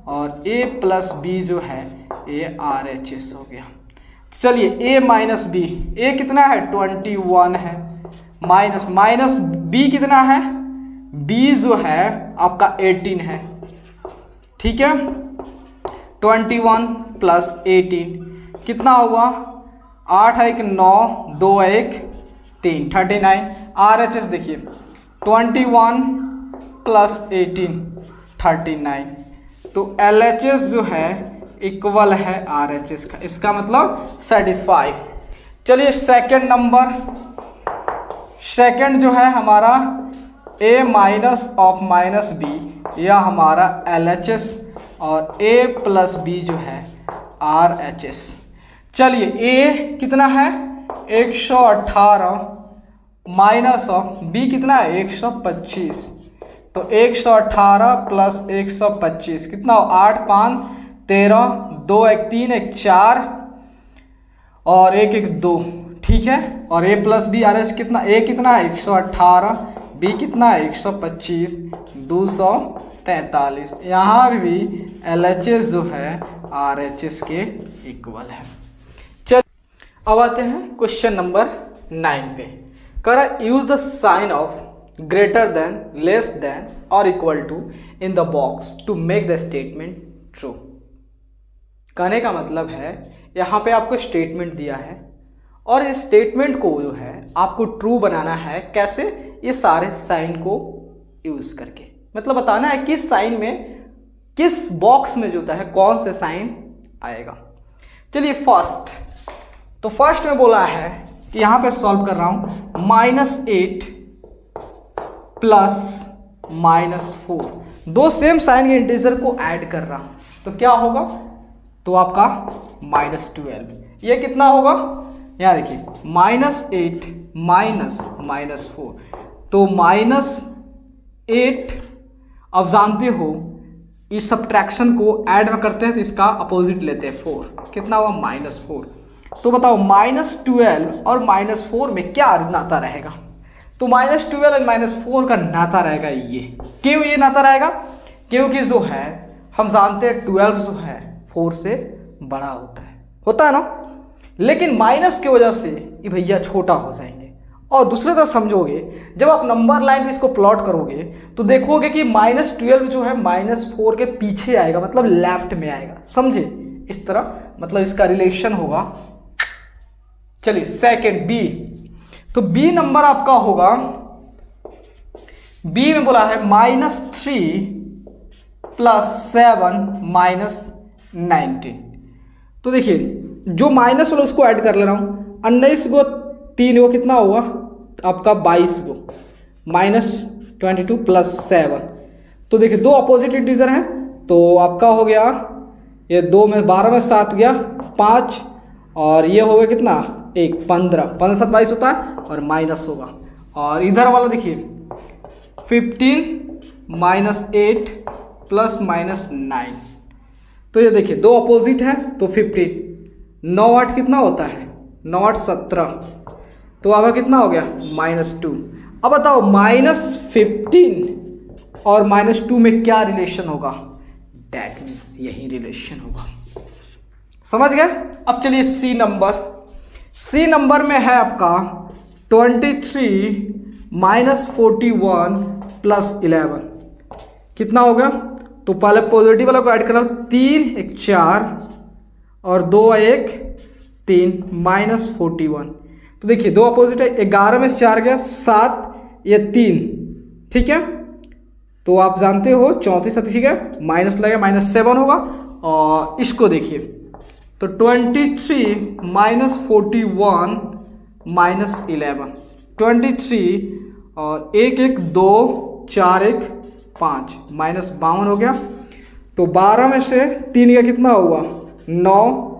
और a प्लस बी जो है ये RHS हो गया। चलिए a माइनस बी, a कितना है 21 है, माइनस माइनस b कितना है, b जो है आपका 18 है, ठीक है। 21 प्लस 18 कितना हुआ, 8 है 1 9, 2 है 1 3, 39। RHS देखिए 21 प्लस 18 39, तो LHS जो है इक्वल है RHS का, इसका मतलब सेटिस्फाई। चलिए सेकंड नंबर, सेकंड जो है हमारा a minus of minus B, यह हमारा LHS, और a प्लस बी जो है RHS। चलिए a कितना है 118 माइनस ऑफ b कितना है 125, तो 118 प्लस 125 कितना हो 8 5 13, 2 1 3 1 4, और 1 1 2, ठीक है। और a प्लस बी RHS कितना, a कितना है 118, b कितना है 125, 243। यहाँ भी LHS जो है RHS के इक्वल है। चल अब आते हैं क्वेश्चन नंबर 9 पे। करा use the sign of greater than, less than और equal to in the box to make the statement true. कहने का मतलब है यहाँ पे आपको स्टेटमेंट दिया है और इस स्टेटमेंट को जो है आपको ट्रू बनाना है। कैसे? ये सारे साइन को यूज करके, मतलब बताना है किस साइन में, किस बॉक्स में जो होता है कौन से साइन आएगा। चलिए फर्स्ट, तो फर्स्ट में बोला है कि यहाँ पे सॉल्व कर रहा हूँ -8 प्लस -4, दो सेम साइन के इंटीजर को ऐड कर रहा हूँ, तो क्या होगा, तो आपका -12। ये कितना होगा, यहाँ देखिए -8 -4, तो -8, अब जानते हो इस सब्ट्रैक्शन को ऐड में करते हैं तो इसका अपोजिट लेते हैं 4, कितना हुआ -4। तो बताओ -12 और -4 में क्या नाता रहेगा, तो -12 और -4 का नाता रहेगा ये। क्यों ये नाता रहेगा, क्योंकि जो है हम जानते हैं 12 जो है 4 से बड़ा होता है ना, लेकिन माइनस की वजह से ये भैया छोटा हो जाएंगे। और दूसरी तरफ समझोगे, जब आप नंबर लाइन पे इसको प्लॉट करोगे तो देखोगे कि -12 जो है -4 के पीछे आएगा, मतलब लेफ्ट में आएगा, समझे, इस तरह मतलब इसका रिलेशन होगा। चलिए सेकंड बी, तो बी नंबर आपका होगा, बी में बोला है -3 + 7 -19। तो देखिए जो माइनस वाला उसको ऐड कर ले रहा हूँ, 19 को 3 को कितना हुआ आपका 22 को, -22 + 7। तो देखिए दो अपोजिट इंटीजर हैं, तो आपका हो गया ये 2 में 12 में 7 गया 5, और ये हो गया कितना 1 15, 15 7 22 होता है और माइनस होगा। और इधर वाला देखिए 15 -8 + -9, तो ये देखिए दो अपोजिट है, तो 15 9 8 कितना होता है 9 8 17, तो अब कितना हो गया -2। अब बताओ -15 और -2 में क्या रिलेशन होगा, डेट मीन्स यही रिलेशन होगा, समझ गए। अब चलिए सी नंबर, सी नंबर में है आपका 23 -41 + 11, कितना होगा, तो पहले पॉजिटिव वाला को ऐड करो, 3 1 4 और 2 1 3 -41। तो देखिए दो अपोजिट है, 11 में से 4 गया 7, ये 3, ठीक है। तो आप जानते हो 34 7, ठीक है, माइनस लगेगा -7 होगा। और इसको देखिए तो 23 -41 -11, 23 और 1 1 2 4 1 5 -52 हो गया। तो 12 में से 3 का कितना हुआ 9,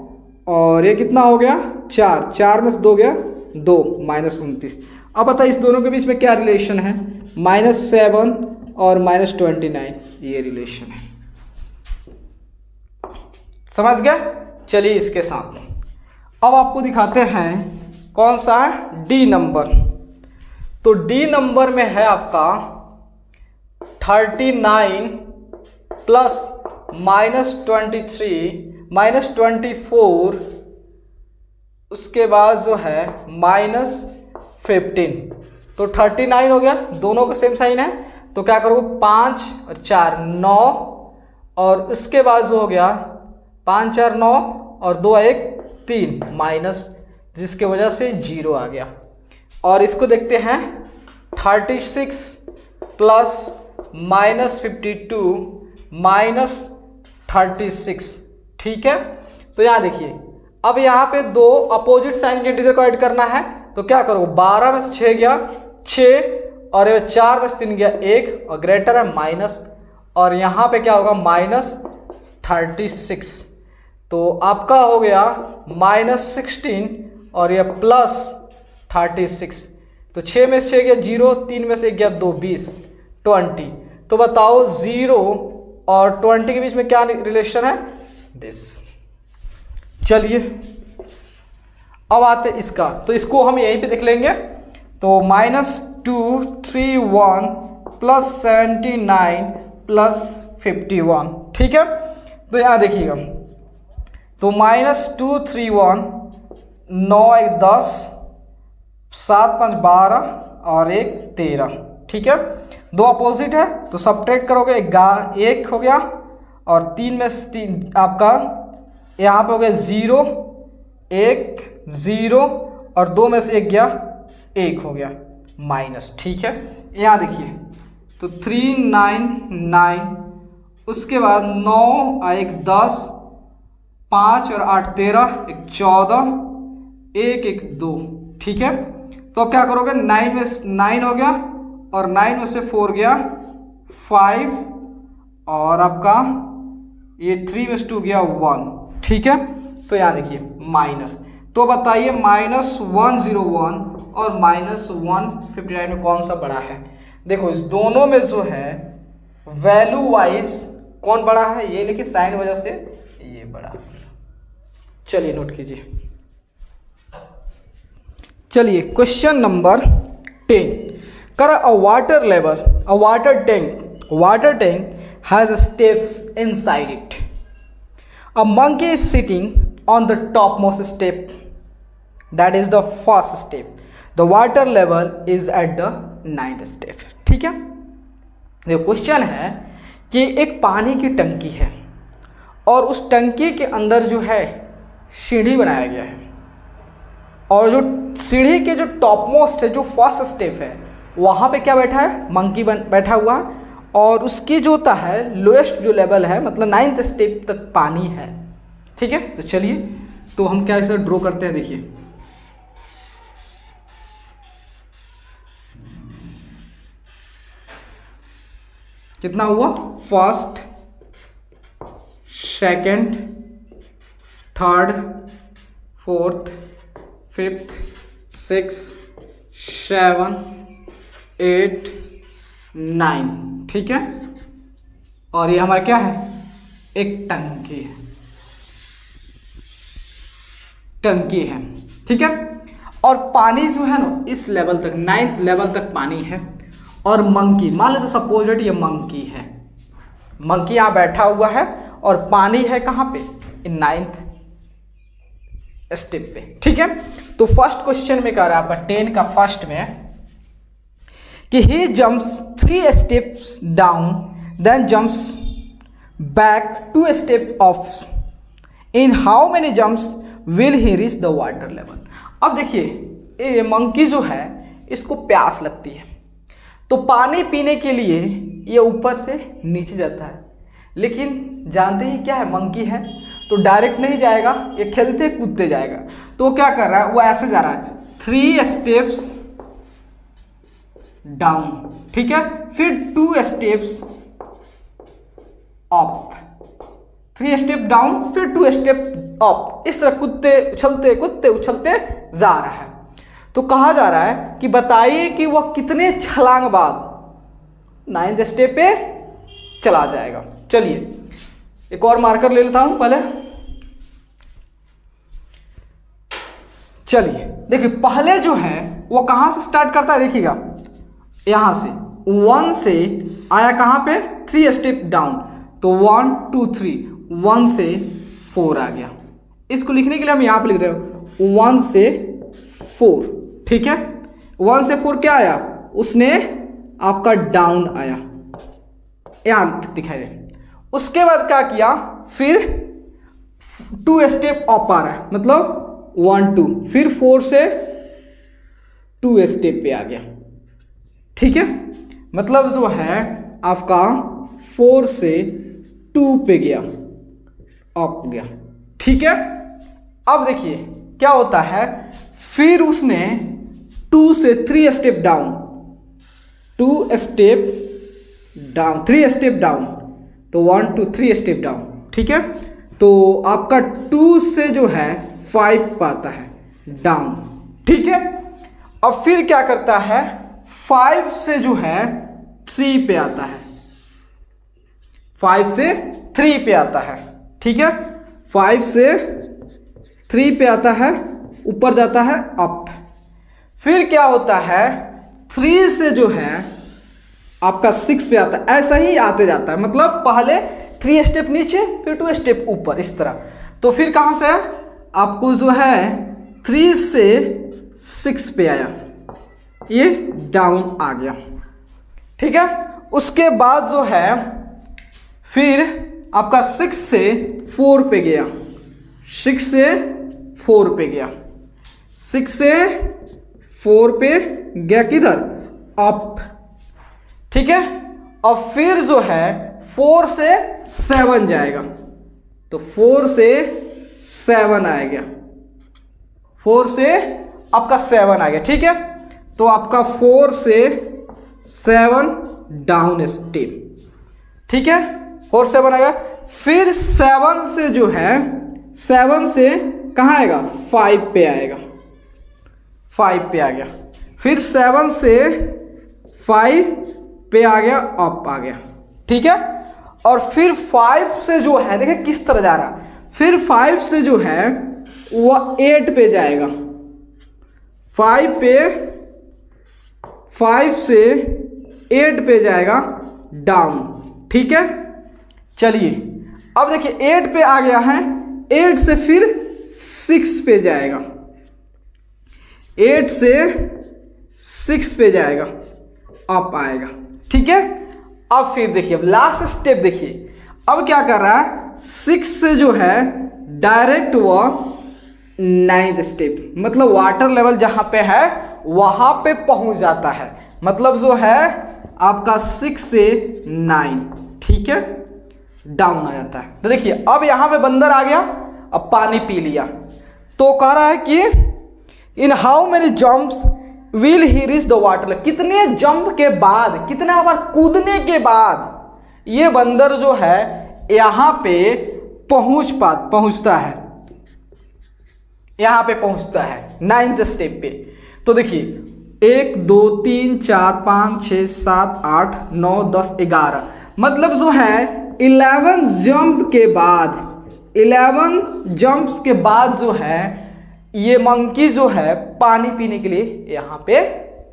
और ये कितना हो गया 4, 4 में से 2 गया 2 -29। अब बताइए इस दोनों के बीच में क्या रिलेशन है, -7 और -29, ये रिलेशन है। समझ गए? चलिए इसके साथ अब आपको दिखाते हैं कौन सा है, डी नंबर। तो डी नंबर में है आपका 39 प्लस -23 -24, उसके बाद जो है -15। तो 39 हो गया, दोनों का सेम साइन है, तो क्या करोगे 5 और 4 9, और उसके बाद जो हो गया 5 4 9 और 2 1 3 माइनस, जिसके वजह से 0 आ गया। और इसको देखते हैं 36 प्लस -52 -36, ठीक है। तो यहाँ देखिए, अब यहाँ पे दो अपोजिट साइन के इंटीजर को ऐड करना है, तो क्या करो 12 में से 6 गया 6, और 4 में से 3 गया 1, और ग्रेटर है माइनस, और यहाँ पे क्या होगा -36। तो आपका हो गया -16 और यह +36। तो 6 में से 6 गया 0, 3 में से 1 गया 2 20 20। तो बताओ 0 और 20 के बीच में क्या रिलेशन है, दिस। चलिए अब आते इसका, तो इसको हम यहीं पे देख लेंगे। तो -231 + 79 + 51, ठीक है। तो यहाँ देखिएगा, तो -231, 9 1 10, 7 5 12 और 1 13, ठीक है। दो अपोजिट है तो सब्ट्रैक्ट करोगे, 1 हो गया, और 3 में से 3 आपका यहाँ पे हो गया 0 1 0, और 2 में से 1 गया 1 हो गया माइनस, ठीक है। यहाँ देखिए, तो 399, उसके बाद 9 1 10, 5 और 8 13, 1 14, 1 1 2, ठीक है। तो अब क्या करोगे, 9 में 9 हो गया, और 9 में से 4 गया 5, और आपका ये 3 में से 2 गया 1, ठीक है। तो यहाँ देखिए माइनस, तो बताइए -101 और -159 में कौन सा बड़ा है। देखो इस दोनों में जो है वैल्यू वाइज कौन बड़ा है, ये लेकिन साइन वजह से ये बड़ा। चलिए नोट कीजिए। चलिए क्वेश्चन नंबर 10, कर अ water tank has steps inside it. A monkey is sitting on the topmost step, that is the first step. The water level is at the 9th step, ठीक है। ये क्वेश्चन है कि एक पानी की टंकी है, और उस टंकी के अंदर जो है सीढ़ी बनाया गया है, और जो सीढ़ी के जो टॉपमोस्ट है, जो फर्स्ट स्टेप है, वहाँ पे क्या बैठा है, मंकी बैठा हुआ है, और उसकी जो होता है लोएस्ट जो लेवल है, मतलब 9th स्टेप तक पानी है, ठीक है। तो चलिए, तो हम क्या इसे ड्रॉ करते हैं, देखिए कितना हुआ, first second third fourth fifth 6 7 8 9, ठीक है। और ये हमारा क्या है, एक टंकी है, ठीक है। और पानी जो है ना इस लेवल तक 9th लेवल तक पानी है, और मंकी मान लो, तो सपोज ये मंकी है, मंकी यहाँ बैठा हुआ है, और पानी है कहाँ पे, इन 9th स्टेप पे, ठीक है। तो फर्स्ट क्वेश्चन में कह रहा है आपका 10 का फर्स्ट में कि he jumps 3 steps down, then jumps back 2 steps off. In how many jumps will he reach the water level? अब देखिए, ये मंकी जो है इसको प्यास लगती है, तो पानी पीने के लिए ये ऊपर से नीचे जाता है, लेकिन जानते ही क्या है, मंकी है तो डायरेक्ट नहीं जाएगा, ये खेलते कूदते जाएगा। तो क्या कर रहा है, वो ऐसे जा रहा है 3 स्टेप्स डाउन, ठीक है, फिर 2 स्टेप्स अप, 3 स्टेप डाउन फिर 2 स्टेप अप, इस तरह कूदते उछलते जा रहा है। तो कहा जा रहा है कि बताइए कि वह कितने छलांग बाद 9th स्टेप पे चला जाएगा। चलिए एक और मार्कर ले लेता हूं पहले। चलिए देखिए पहले जो है वो कहां से स्टार्ट करता है, देखिएगा यहां से 1 से आया कहां पे 3 स्टेप डाउन, तो 1 2 3 1 से 4 आ गया। इसको लिखने के लिए हम यहां पे लिख रहे हो 1 से 4, ठीक है। 1 से 4 क्या आया, उसने आपका डाउन आया, यहां दिखाई दे। उसके बाद क्या किया, फिर 2 स्टेप अप आ रहा है, मतलब 1 2, फिर 4 से 2 स्टेप पे आ गया, ठीक है। मतलब जो है आपका 4 से 2 पे गया, अप गया, ठीक है। अब देखिए क्या होता है, फिर उसने 2 से 3 step down, 2 step down 3 step down, तो 1 2 3 स्टेप डाउन, ठीक है। तो आपका 2 से जो है 5 पाता है डाउन, ठीक है। अब फिर क्या करता है, 5 से जो है 3 पे आता है, 5 से 3 पे आता है, ठीक है। 5 से 3 पे आता है, ऊपर जाता है अप। फिर क्या होता है, 3 से जो है आपका 6 पे आता है, ऐसा ही आते जाता है, मतलब पहले 3 स्टेप नीचे फिर 2 स्टेप ऊपर, इस तरह। तो फिर कहां से आपको जो है 3 से 6 पे आया, ये डाउन आ गया, ठीक है। उसके बाद जो है फिर आपका 6 से 4 पे गया, 6 से 4 पे गया, 6 से 4 पे गया किधर, अप, ठीक है। अब फिर जो है 4 से 7 जाएगा, तो 4 से 7 आ गया, 4 से आपका 7 आ गया, ठीक है। तो आपका 4 से 7 डाउन स्टेप, ठीक है, 4 7 आएगा। फिर 7 से जो है 7 से कहाँ आएगा, 5 पे आएगा, 5 पे आ गया। फिर 7 से 5 पे आ गया, अप आ गया, ठीक है। और फिर 5 से जो है देखिए किस तरह जा रहा है, फिर 5 से जो है वह 8 पे जाएगा, 5 पे 5 से 8 पे जाएगा डाउन, ठीक है। चलिए अब देखिए 8 पे आ गया है, 8 से फिर 6 पे जाएगा, 8 से 6 पे जाएगा, अप आएगा, ठीक है। अब फिर देखिए, अब लास्ट स्टेप देखिए, अब क्या कर रहा है, 6 से जो है डायरेक्ट वह 9th स्टेप, मतलब वाटर लेवल जहां पे है वहां पे पहुंच जाता है, मतलब जो है आपका 6 से 9, ठीक है, डाउन आ जाता है। तो देखिए अब यहां पे बंदर आ गया, अब पानी पी लिया, तो कह रहा है कि इन how many jumps will he reach the water, कितने जंप के बाद, कितना बार कूदने के बाद ये बंदर जो है यहां पे पहुंचता है, यहां पे पहुंचता है 9th स्टेप पे। तो देखिए 1 2 3 4 5 6 7 8 9 10 11, मतलब जो है 11 जंप के बाद, 11 जंप्स के बाद जो है ये मंकी जो है पानी पीने के लिए यहां पे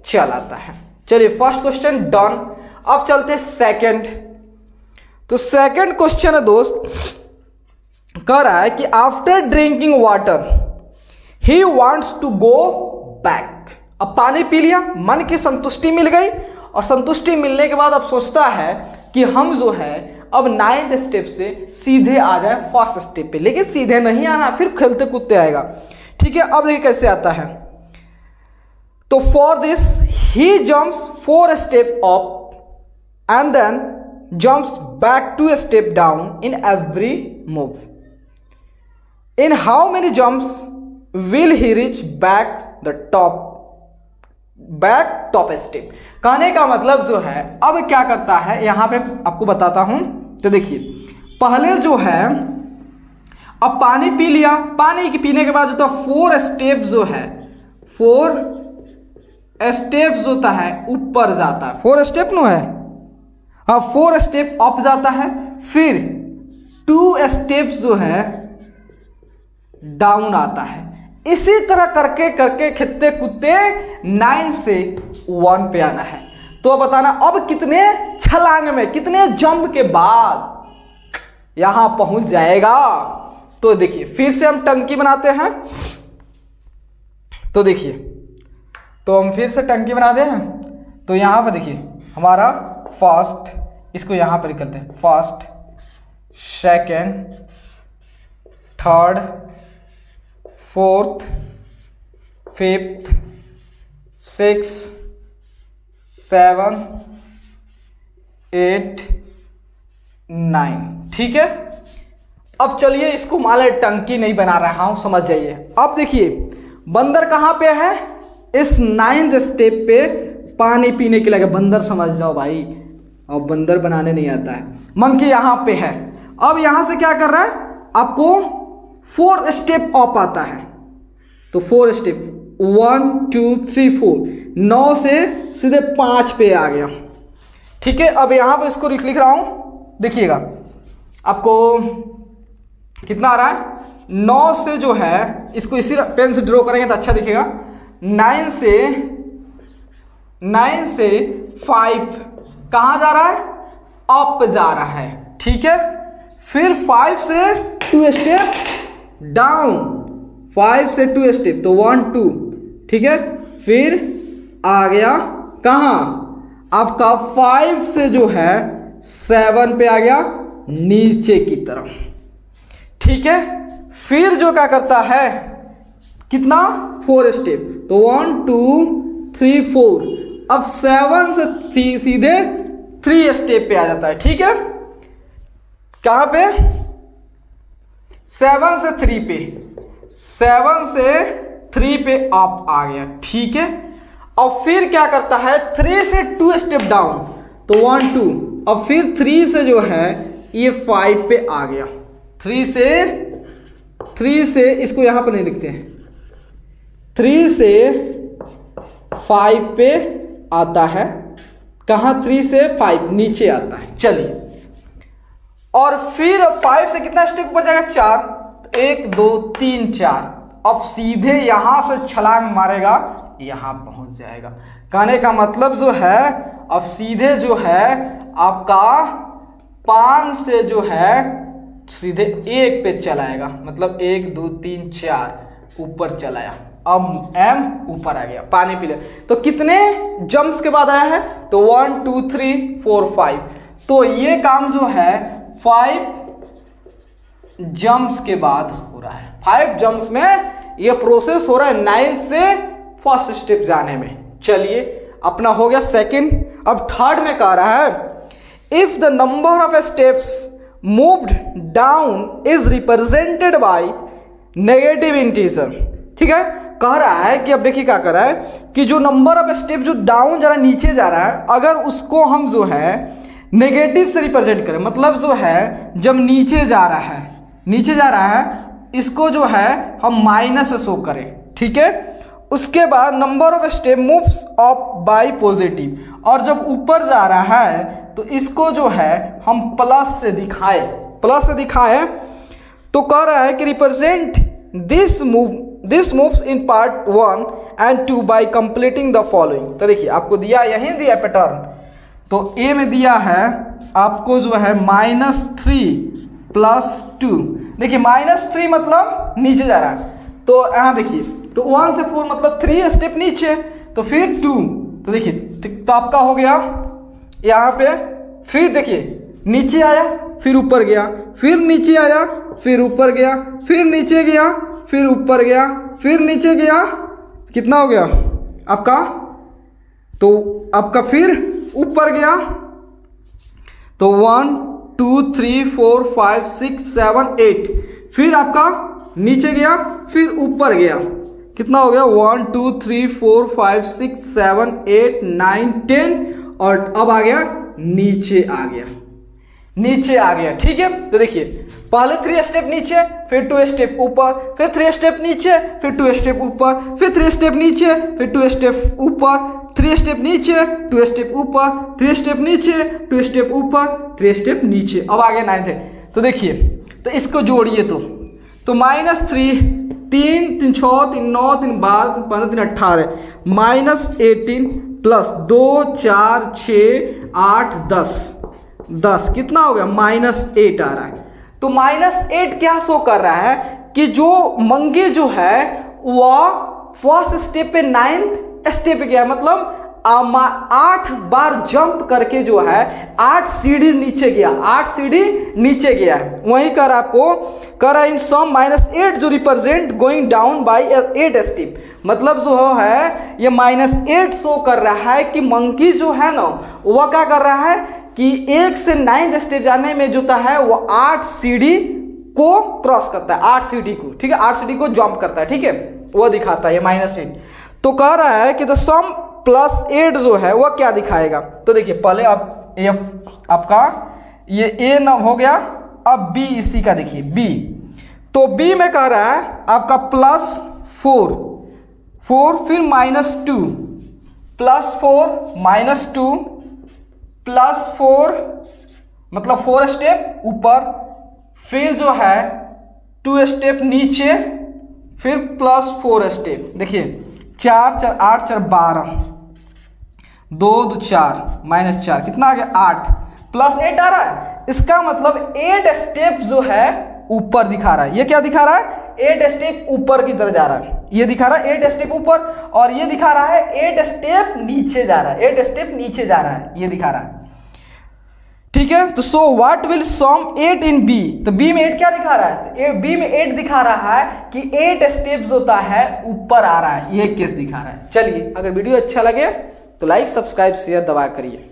चल आता है। चलिए फर्स्ट क्वेश्चन डन। अब चलते सेकंड। तो सेकंड क्वेश्चन है दोस्त, कह रहा है कि after drinking water he wants to go back. अब पानी पी लिया, मन की संतुष्टि मिल गई, और संतुष्टि मिलने के बाद अब सोचता है कि हम जो है अब 9th स्टेप से सीधे आ जाए फर्स्ट स्टेप पे, लेकिन सीधे नहीं आना, फिर खेलते कूदते आएगा, ठीक है। अब देखिए कैसे आता है, तो for this he jumps 4 step up and then jumps back 2 step down in every move. In how many jumps will he reach back the top step. कहने का मतलब जो है अब क्या करता है, यहां पे आपको बताता हूं। तो देखिए पहले जो है अब पानी पी लिया, पानी के पीने के बाद जो था 4 स्टेप जो है 4 स्टेप्स होता है ऊपर जाता है, 4 स्टेप नो है, हाँ 4 स्टेप अप जाता है, फिर 2 स्टेप्स जो है डाउन आता है। इसी तरह करके करके खित्ते कुत्ते 9 से 1 पे आना है। तो बताना अब कितने छलांग में, कितने जंप के बाद यहां पहुंच जाएगा। तो देखिए फिर से हम टंकी बनाते हैं। तो देखिए, तो हम फिर से टंकी बनाते हैं। तो यहां पर देखिए हमारा फर्स्ट, इसको यहां पर करते हैं, first, second, third, fourth, fifth, 6, 7, 8, 9। ठीक है, अब चलिए इसको मान लो टंकी नहीं बना रहा हूं, समझ जाइए। अब देखिए बंदर कहां पे है, इस 9th स्टेप पे पानी पीने के लिए। बंदर समझ जाओ भाई, अब बंदर बनाने नहीं आता है। मंकी यहां पे है। अब यहां से क्या कर रहा है, आपको 4 स्टेप अप आता है। तो 4 स्टेप, 1 2 3 4, 9 से सीधे 5 पे आ गया। ठीक है, अब यहां पे इसको लिख रहा हूं, देखिएगा आपको कितना आ रहा है। 9 से जो है, इसको इसी पेन से ड्रॉ करेंगे तो अच्छा दिखेगा। 9 से 5 कहां जा रहा है, अप जा रहा है। ठीक है, फिर 5 से 2 स्टेप डाउन, 5 से 2 स्टेप, तो 1 2। ठीक है, फिर आ गया कहां, आपका 5 से जो है 7 पे आ गया नीचे की तरफ। ठीक है, फिर जो क्या करता है, कितना, 4 स्टेप, तो 1 2 3 4। अब 7 से सीधे 3 स्टेप पे आ जाता है। ठीक है, कहां पे, 7 से 3 पे, 7 से 3 पे अप आ गया। ठीक है, और फिर क्या करता है, 3 से 2 स्टेप डाउन, तो 1 2। अब फिर 3 से जो है ये 5 पे आ गया। 3 से इसको यहां पर नहीं लिखते हैं, 3 से 5 पे आता है। कहां, 3 से 5 नीचे आता है। चलिए, और फिर 5 से कितना स्टेप ऊपर जाएगा, 4, 1 2 3 4। अब सीधे यहां से छलांग मारेगा, यहां पहुंच जाएगा। कहने का मतलब जो है, अब सीधे जो है आपका 5 से जो है सीधे 1 पे चलाएगा, मतलब 1 2 3 4 ऊपर चलाया। अब M ऊपर आ गया, पानी पी ले। तो कितने जंप्स के बाद आया है, तो 1 2 3 4 5। तो ये काम जो है 5 जंप्स के बाद हो रहा है। 5 जंप्स में ये प्रोसेस हो रहा है 9 से फर्स्ट स्टेप जाने में। चलिए, अपना हो गया सेकंड। अब थर्ड में कह रहा है, if the number of steps moved down is represented by negative integer. ठीक है, कह रहा है कि अब देखिए क्या कर रहा है कि जो नंबर ऑफ स्टेप जो डाउन जा रहा है, नीचे जा रहा है, अगर उसको हम जो है नेगेटिव से रिप्रेजेंट करें, मतलब जो है जब नीचे जा रहा है इसको जो है हम माइनस से शो करें। ठीक है, उसके बाद number of step moves up by positive, और जब ऊपर जा रहा है तो इसको जो है हम प्लस से दिखाएं। तो कह रहा है कि represent this moves in part 1 and 2 bye completing the following. तो देखिए आपको दिया, यहीं दिया पैटर्न। तो ए में दिया है आपको जो है -3 + 2। देखिए -3 मतलब नीचे जा रहा है, तो यहाँ देखिए, तो 1 से 4 मतलब 3 स्टेप नीचे, तो फिर 2। तो देखिए, तो आपका हो गया यहाँ पे। फिर देखिए नीचे आया, फिर ऊपर गया, फिर नीचे आया, फिर ऊपर गया, फिर नीचे गया, फिर ऊपर गया, फिर नीचे गया। कितना हो गया आपका, तो आपका फिर ऊपर गया, तो 1 2 3 4 5 6 7 8। फिर आपका नीचे गया, फिर ऊपर गया। कितना हो गया, 1 2 3 4 5 6 7 8 9 10, और अब आ गया नीचे आ गया। नीचे आ गया। ठीक है, तो देखिए पहले 3 स्टेप नीचे, फिर 2 स्टेप ऊपर, फिर 3 स्टेप नीचे, फिर 2 स्टेप ऊपर, फिर 3 स्टेप नीचे, फिर 2 स्टेप ऊपर, 3 स्टेप नीचे, 2 स्टेप ऊपर, 3 स्टेप नीचे, 2 स्टेप ऊपर, 3 स्टेप नीचे। अब आगे 9 है, तो देखिए तो इसको जोड़िए तो -3, 3 3 6 3 9 3 12 3 15 3 18 -18 प्लस 2 4 6 8 10 कितना हो गया -8 आ रहा है। तो -8 क्या शो कर रहा है कि जो मंगे जो है वह फर्स्ट स्टेप पे 9th स्टेप पे गया, मतलब 8 बार जंप करके जो है 8 सीढ़ी नीचे गया, 8 सीढ़ी नीचे गया है। वहीं कर आपको कर इन सम -8 जो represent going down by 8 step, मतलब जो है ये -8 शो कर रहा है कि मंकी जो है ना वह क्या कर रहा है कि 1 से 9th स्टेप जाने में जो है वो 8 सीढ़ी को क्रॉस करता है, 8 सीढ़ी को, ठीक है, 8 सीढ़ी को जंप करता है। ठीक है, वो दिखाता है ये -8। तो कह रहा है कि द सम +8 जो है वह क्या दिखाएगा। तो देखिए पहले आप ये आपका ये ए न हो गया, अब बी इसी का देखिए बी, तो बी में कह रहा है आपका +4 फिर -2 +4 -2 +4 मतलब 4 स्टेप ऊपर, फिर जो है 2 स्टेप नीचे, फिर +4 स्टेप। देखिए 4 4 8 4 12, 2 2 4 -4 कितना आ गया 8 +8 आ रहा है। इसका मतलब 8 स्टेप जो है ऊपर दिखा रहा है। ये क्या दिखा रहा है, 8 स्टेप ऊपर की तरफ जा रहा है। ये दिखा रहा है 8 स्टेप ऊपर, और ये दिखा रहा है 8 स्टेप नीचे जा रहा है, 8 स्टेप नीचे जा रहा है, ये दिखा रहा है। ठीक है, तो so what will sum 8 in B, तो बी में 8 क्या दिखा रहा है, बी में 8 दिखा रहा है कि 8 स्टेप्स होता है ऊपर आ रहा है, ये केस दिखा रहा है। चलिए अगर वीडियो अच्छा लगे तो लाइक सब्सक्राइब शेयर दबा करिए।